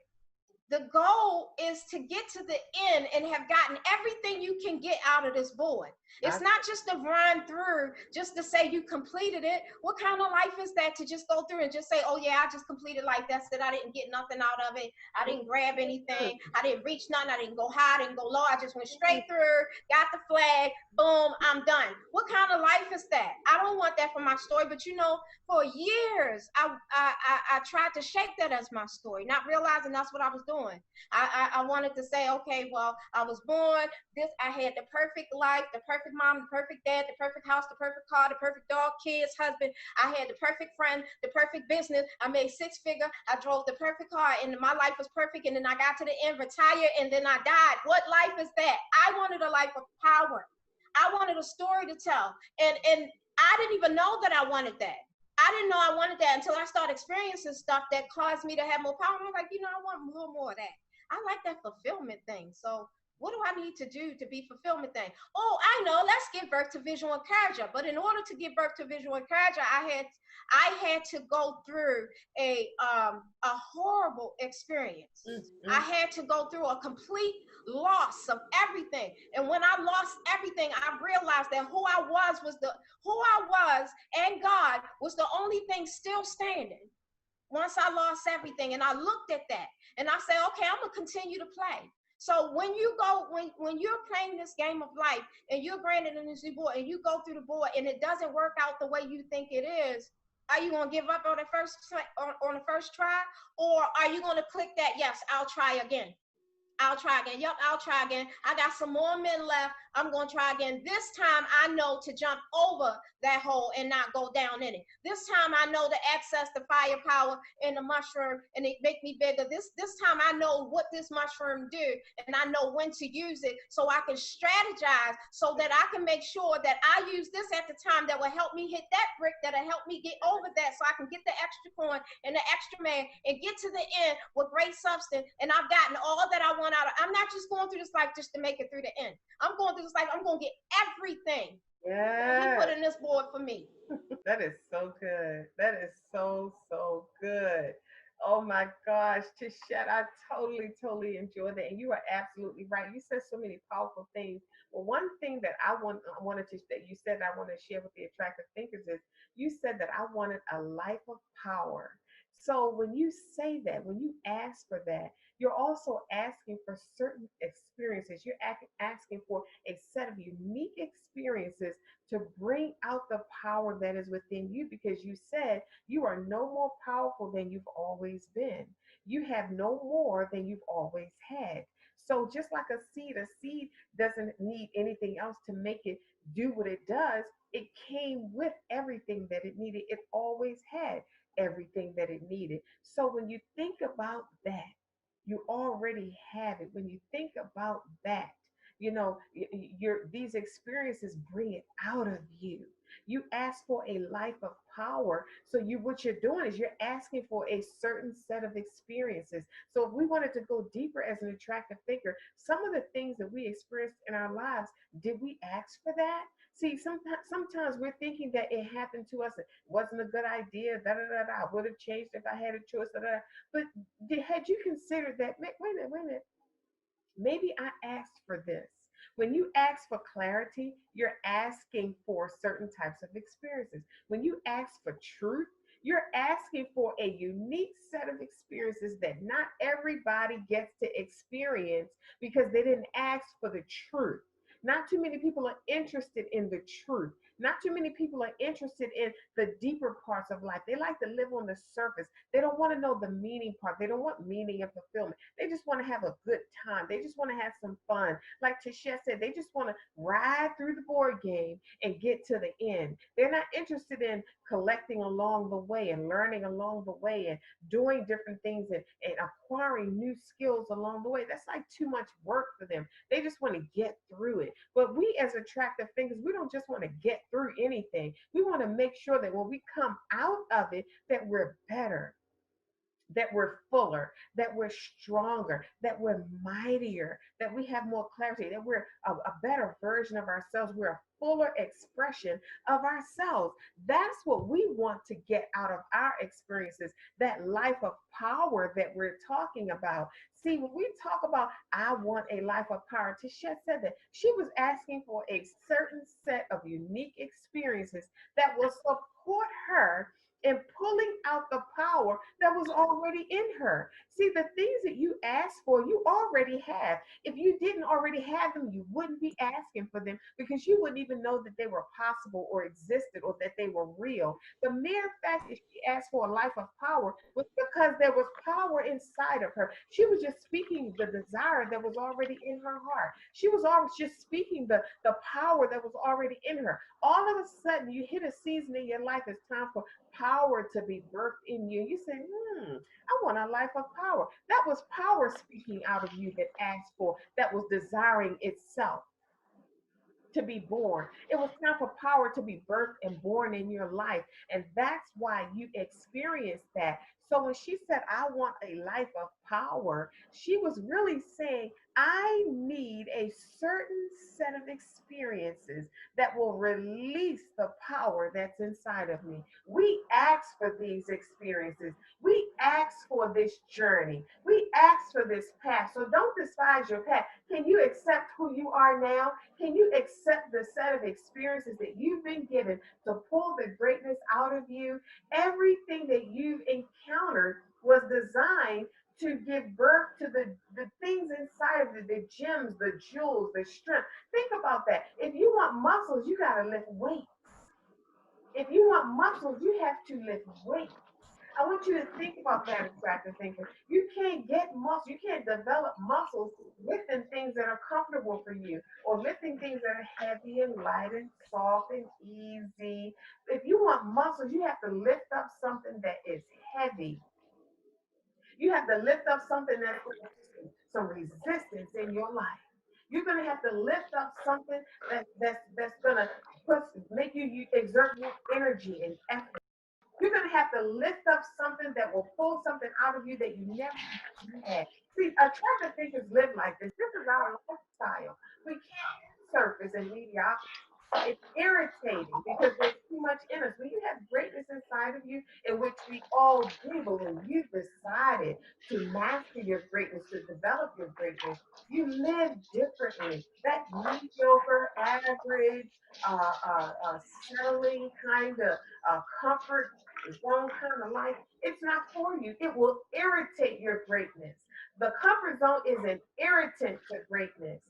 The goal is to get to the end and have gotten everything you can get out of this board. It's not just to run through just to say you completed it. What kind of life is that to just go through and just say, oh yeah, I just completed like that's it. I didn't get nothing out of it. I didn't grab anything. I didn't reach nothing. I didn't go high. I didn't go low. I just went straight through, got the flag, boom, I'm done. What kind of life is that? I don't want that for my story. But you know, for years, I tried to shape that as my story, not realizing that's what I was doing. I wanted to say, okay, well, I was born, this, I had the perfect life, the perfect mom, the perfect dad, the perfect house, the perfect car, the perfect dog, kids, husband. I had the perfect friend, the perfect business. I made six figure. I drove the perfect car, and my life was perfect. And then I got to the end, retired, and then I died. What life is that? I wanted a life of power. I wanted a story to tell. And I didn't even know that I wanted that. I didn't know I wanted that until I started experiencing stuff that caused me to have more power. And I'm like, you know, I want a little more of that. I like that fulfillment thing. So what do I need to do to be fulfillment thing? Oh, I know. Let's give birth to visual encourager. But in order to give birth to visual encourager, I had to go through a horrible experience. I had to go through a complete loss of everything. And when I lost everything, I realized that who I was and God was the only thing still standing once I lost everything. And I looked at that and I said, okay, I'm gonna continue to play. So when you go, when you're playing this game of life and you're granted a new board and you go through the board and it doesn't work out the way you think it is, are you gonna give up on the first try, or are you gonna click that yes, I'll try again? I'll try again. Yep, I'll try again. I got some more men left. I'm going to try again. This time I know to jump over that hole and not go down in it. This time I know to access the firepower in the mushroom and it make me bigger. This time I know what this mushroom do and I know when to use it so I can strategize so that I can make sure that I use this at the time that will help me hit that brick, that'll help me get over that so I can get the extra coin and the extra man and get to the end with great substance. And I've gotten all that I want out of. I'm not just going through this life just to make it through the end. I'm going through this life. I'm going to get everything that he put in this board for me. That is so good. That is so, so good. Oh my gosh, Tishette, I totally enjoyed that. And you are absolutely right. You said so many powerful things. Well, one thing that that you said I want to share with the attractive thinkers is you said that I wanted a life of power. So when you say that, when you ask for that, you're also asking for certain experiences. You're asking for a set of unique experiences to bring out the power that is within you because you said you are no more powerful than you've always been. You have no more than you've always had. So just like a seed doesn't need anything else to make it do what it does. It came with everything that it needed. It always had everything that it needed. So when you think about that, you already have it. When you think about that, you know, these experiences bring it out of you. You ask for a life of power. So what you're doing is you're asking for a certain set of experiences. So if we wanted to go deeper as an attractive thinker, some of the things that we experienced in our lives, did we ask for that? See, sometimes we're thinking that it happened to us. It wasn't a good idea. Da da da da. I would have changed if I had a choice. Da, da, da. But had you considered that? Wait a minute. Maybe I asked for this. When you ask for clarity, you're asking for certain types of experiences. When you ask for truth, you're asking for a unique set of experiences that not everybody gets to experience because they didn't ask for the truth. Not too many people are interested in the truth. Not too many people are interested in the deeper parts of life. They like to live on the surface. They don't want to know the meaning part. They don't want meaning and fulfillment. They just want to have a good time. They just want to have some fun. Like Tasha said, they just want to ride through the board game and get to the end. They're not interested in collecting along the way and learning along the way and doing different things and acquiring new skills along the way. That's like too much work for them. They just want to get through it. But we as attractive thinkers, we don't just want to get through anything. We want to make sure that when we come out of it, that we're better. that we're fuller, that we're stronger, that we're mightier, that we have more clarity, that we're a better version of ourselves. We're a fuller expression of ourselves. That's what we want to get out of our experiences, that life of power that we're talking about. See, when we talk about, I want a life of power, Tishette said that she was asking for a certain set of unique experiences that will support her and pulling out the power that was already in her. See, the things that you ask for, you already have. If you didn't already have them, you wouldn't be asking for them because you wouldn't even know that they were possible or existed or that they were real. The mere fact that she asked for a life of power was because there was power inside of her. She was just speaking the desire that was already in her heart. She was always just speaking the power that was already in her. All of a sudden, you hit a season in your life, it's time for power to be birthed in you. You say, I want a life of power. That was power speaking out of you that asked for, that was desiring itself to be born. It was time for power to be birthed and born in your life. And that's why you experienced that. So when she said, I want a life of power, she was really saying, I need a certain set of experiences that will release the power that's inside of me. We ask for these experiences. We ask for this journey. We ask for this path. So don't despise your path. Can you accept who you are now? Can you accept the set of experiences that you've been given to pull the greatness out of you? Everything that you've encountered was designed to give birth to the things inside of you, the gems, the jewels, the strength. Think about that. If you want muscles, you got to lift weights. If you want muscles, you have to lift weights. I want you to think about that, attractive thinker. You can't get muscle, you can't develop muscles lifting things that are comfortable for you or lifting things that are heavy and light and soft and easy. If you want muscles, you have to lift up something that is heavy. You have to lift up something that's going to put some resistance in your life. You're going to have to lift up something that's going to make you exert more energy and effort. You're going to have to lift up something that will pull something out of you that you never had. See, attractive thinkers live like this. This is our lifestyle. We can't surface in mediocrity. It's irritating because there's too much in us. When you have greatness inside of you, in which we all do, but when you've decided to master your greatness, to develop your greatness, you live differently. That mediocre, average, settling kind of comfort zone kind of life, it's not for you. It will irritate your greatness. The comfort zone is an irritant to greatness.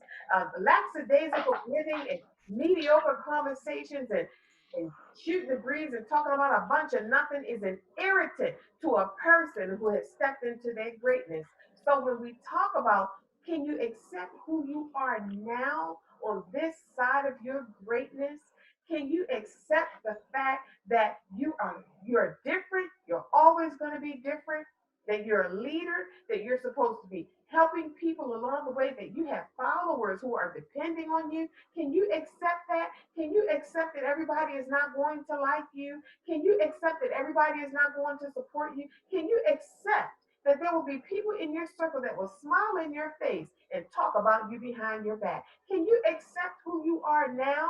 Lackadaisical living and mediocre conversations and shooting the breeze and talking about a bunch of nothing is an irritant to a person who has stepped into their greatness. So when we talk about, can you accept who you are now on this side of your greatness? Can you accept the fact that you're different, you're always going to be different, that you're a leader, that you're supposed to be helping people along the way, that you have followers who are depending on you? Can you accept that? Can you accept that everybody is not going to like you? Can you accept that everybody is not going to support you? Can you accept that there will be people in your circle that will smile in your face and talk about you behind your back? Can you accept who you are now?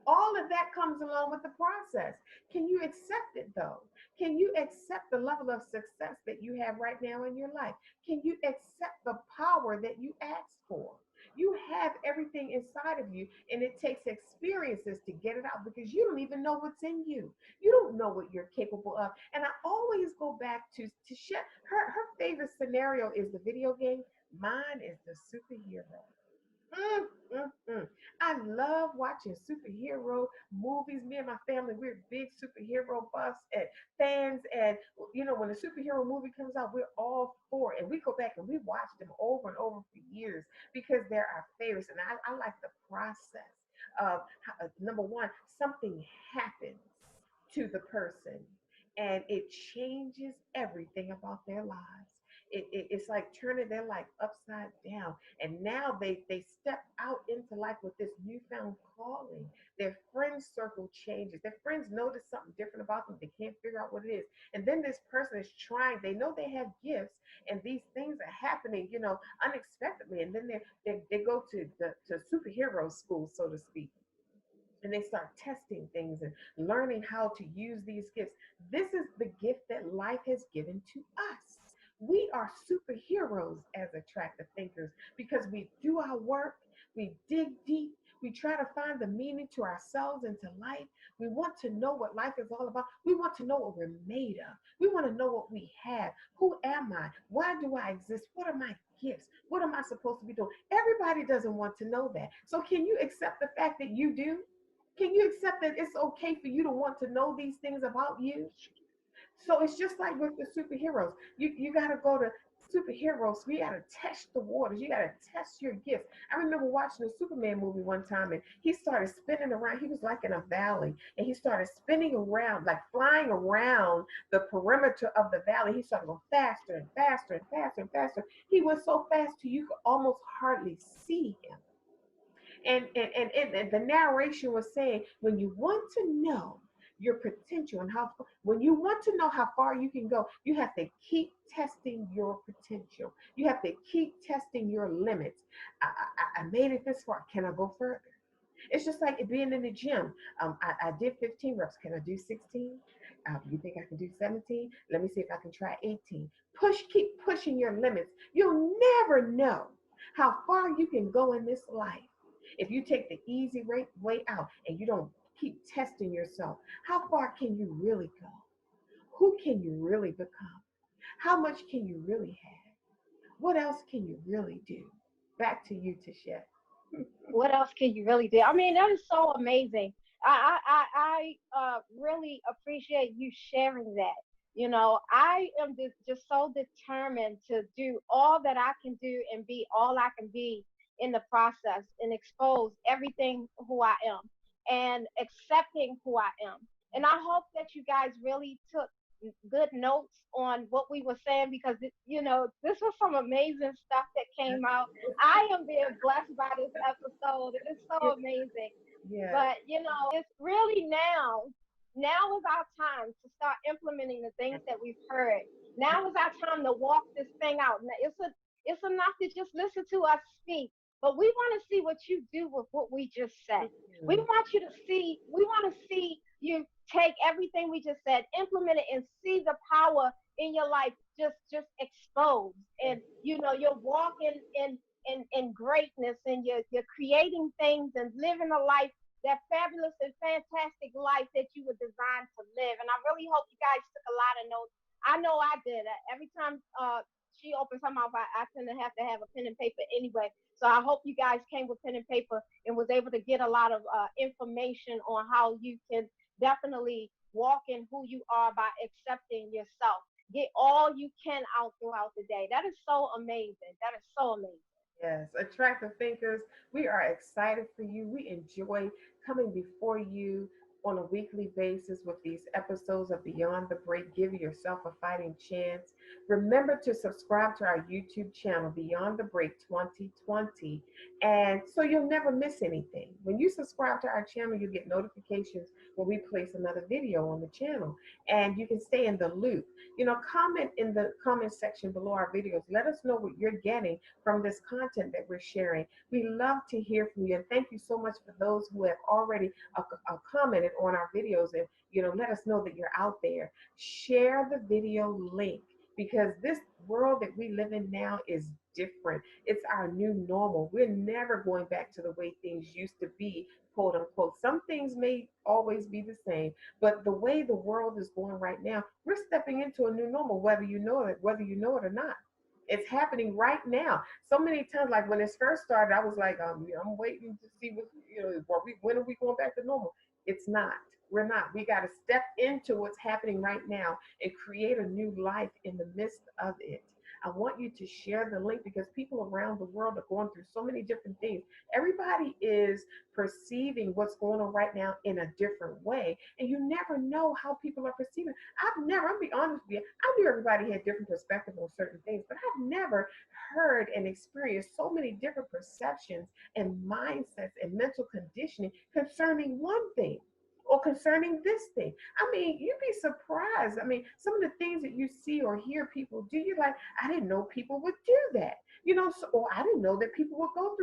All of that comes along with the process. Can you accept it though? Can you accept the level of success that you have right now in your life? Can you accept the power that you asked for? You have everything inside of you, and it takes experiences to get it out because you don't even know what's in you. You don't know what you're capable of. And I always go back to her favorite scenario is the video game. Mine is the superhero. Mm, I love watching superhero movies. Me and my family, we're big superhero buffs and fans. And when a superhero movie comes out, we're all for it. And we go back and we watch them over and over for years because they're our favorites. And I like the process of number one, something happens to the person and it changes everything about their lives. it's like turning their life upside down. And now they step out into life with this newfound calling. Their friend circle changes. Their friends notice something different about them. They can't figure out what it is. And then this person is trying, they know they have gifts, and these things are happening, unexpectedly. And then they go to superhero school, so to speak, and they start testing things and learning how to use these gifts. This is the gift that life has given to us. We are superheroes as attractive thinkers because we do our work, we dig deep, we try to find the meaning to ourselves and to life. We want to know what life is all about. We want to know what we're made of. We want to know what we have. Who am I? Why do I exist? What are my gifts? What am I supposed to be doing? Everybody doesn't want to know that. So, can you accept the fact that you do? Can you accept that it's okay for you to want to know these things about you? So it's just like with the superheroes. You got to go to superheroes. You got to test the waters. You got to test your gifts. I remember watching a Superman movie one time, and he started spinning around. He was like in a valley, and he started spinning around, like flying around the perimeter of the valley. He started going faster and faster and faster and faster. He went so fast to you could almost hardly see him. And the narration was saying, when you want to know your potential and when you want to know how far you can go, you have to keep testing your potential. You have to keep testing your limits. I made it this far. Can I go further? It's just like it being in the gym. I did 15 reps. Can I do 16? You think I can do 17? Let me see if I can try 18. Keep pushing your limits. You'll never know how far you can go in this life if you take the easy way out and you don't keep testing yourself. How far can you really go? Who can you really become? How much can you really have? What else can you really do? Back to you, Tasha. What else can you really do? I mean, that is so amazing. I really appreciate you sharing that. I am just so determined to do all that I can do and be all I can be in the process and expose everything who I am and accepting who I am. And I hope that you guys really took good notes on what we were saying because this was some amazing stuff that came out. I am being blessed by this episode. It is so amazing. Yeah. But it's really now is our time to start implementing the things that we've heard. Now is our time to walk this thing out. Now, it's enough to just listen to us speak, but we want to see what you do with what we just said. We want to see you take everything we just said, implement it, and see the power in your life just exposed. And you're walking in greatness, and you're creating things and living a life, that fabulous and fantastic life that you were designed to live. And I really hope you guys took a lot of notes. I know I did. Every time she opens her mouth, I tend to have a pen and paper anyway. So I hope you guys came with pen and paper and was able to get a lot of information on how you can definitely walk in who you are by accepting yourself. Get all you can out throughout the day. That is so amazing. That is so amazing. Yes, attractive thinkers, we are excited for you. We enjoy coming before you on a weekly basis with these episodes of Beyond the Break. Give yourself a fighting chance. Remember to subscribe to our YouTube channel, Beyond the Break 2020, and so you'll never miss anything. When you subscribe to our channel, you get notifications when we place another video on the channel, and you can stay in the loop. Comment in the comment section below our videos. Let us know what you're getting from this content that we're sharing. We love to hear from you, and thank you so much for those who have already commented on our videos, and let us know that you're out there. Share the video link, because this world that we live in now is different. It's our new normal. We're never going back to the way things used to be, quote unquote. Some things may always be the same, but the way the world is going right now, we're stepping into a new normal, whether you know it or not. It's happening right now. So many times, like when it first started, I was like, I'm waiting to see when are we going back to normal? It's not. We're not. We got to step into what's happening right now and create a new life in the midst of it. I want you to share the link because people around the world are going through so many different things. Everybody is perceiving what's going on right now in a different way, and you never know how people are perceiving. I'll be honest with you, I knew everybody had different perspectives on certain things, but I've never heard and experienced so many different perceptions and mindsets and mental conditioning concerning one thing or concerning this thing. I mean, you'd be surprised. I mean, some of the things that you see or hear people do, you're like, I didn't know people would do that. Or I didn't know that people were going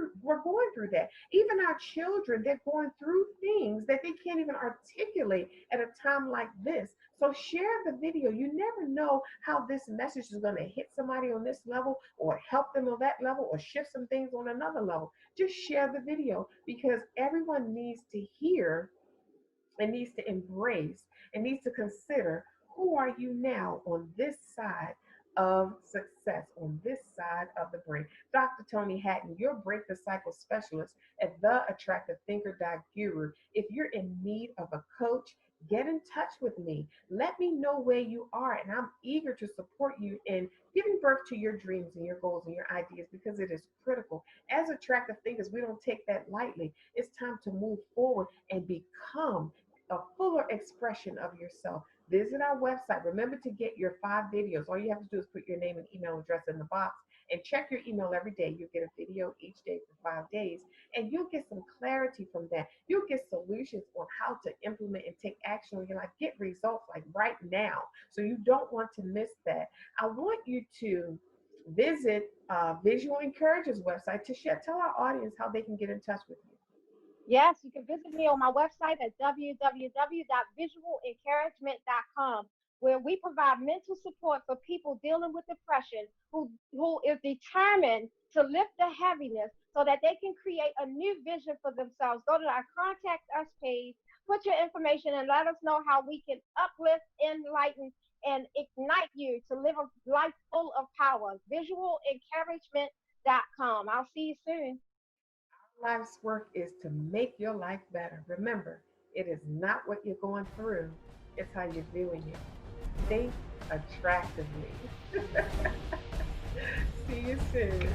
through that. Even our children, they're going through things that they can't even articulate at a time like this. So share the video. You never know how this message is going to hit somebody on this level or help them on that level or shift some things on another level. Just share the video because everyone needs to hear and needs to embrace and needs to consider who are you now on this side of success, on this side of the break. Dr. Toni Hatton, your break the cycle specialist at theattractivethinker.guru. If you're in need of a coach, get in touch with me. Let me know where you are, and I'm eager to support you in giving birth to your dreams and your goals and your ideas because it is critical. As attractive thinkers, we don't take that lightly. It's time to move forward and become a fuller expression of yourself. Visit our website. Remember to get your 5 videos. All you have to do is put your name and email address in the box and check your email every day. You'll get a video each day for 5 days, and you'll get some clarity from that. You'll get solutions on how to implement and take action in your life. Get results like right now. So you don't want to miss that. I want you to visit Visual Encourager's website to tell our audience how they can get in touch with you. Yes, you can visit me on my website at www.visualencouragement.com, where we provide mental support for people dealing with depression who is determined to lift the heaviness so that they can create a new vision for themselves. Go to our Contact Us page, put your information, and let us know how we can uplift, enlighten, and ignite you to live a life full of power. Visualencouragement.com. I'll see you soon. Life's work is to make your life better. Remember, it is not what you're going through, it's how you're viewing it. Think attractively. See you soon.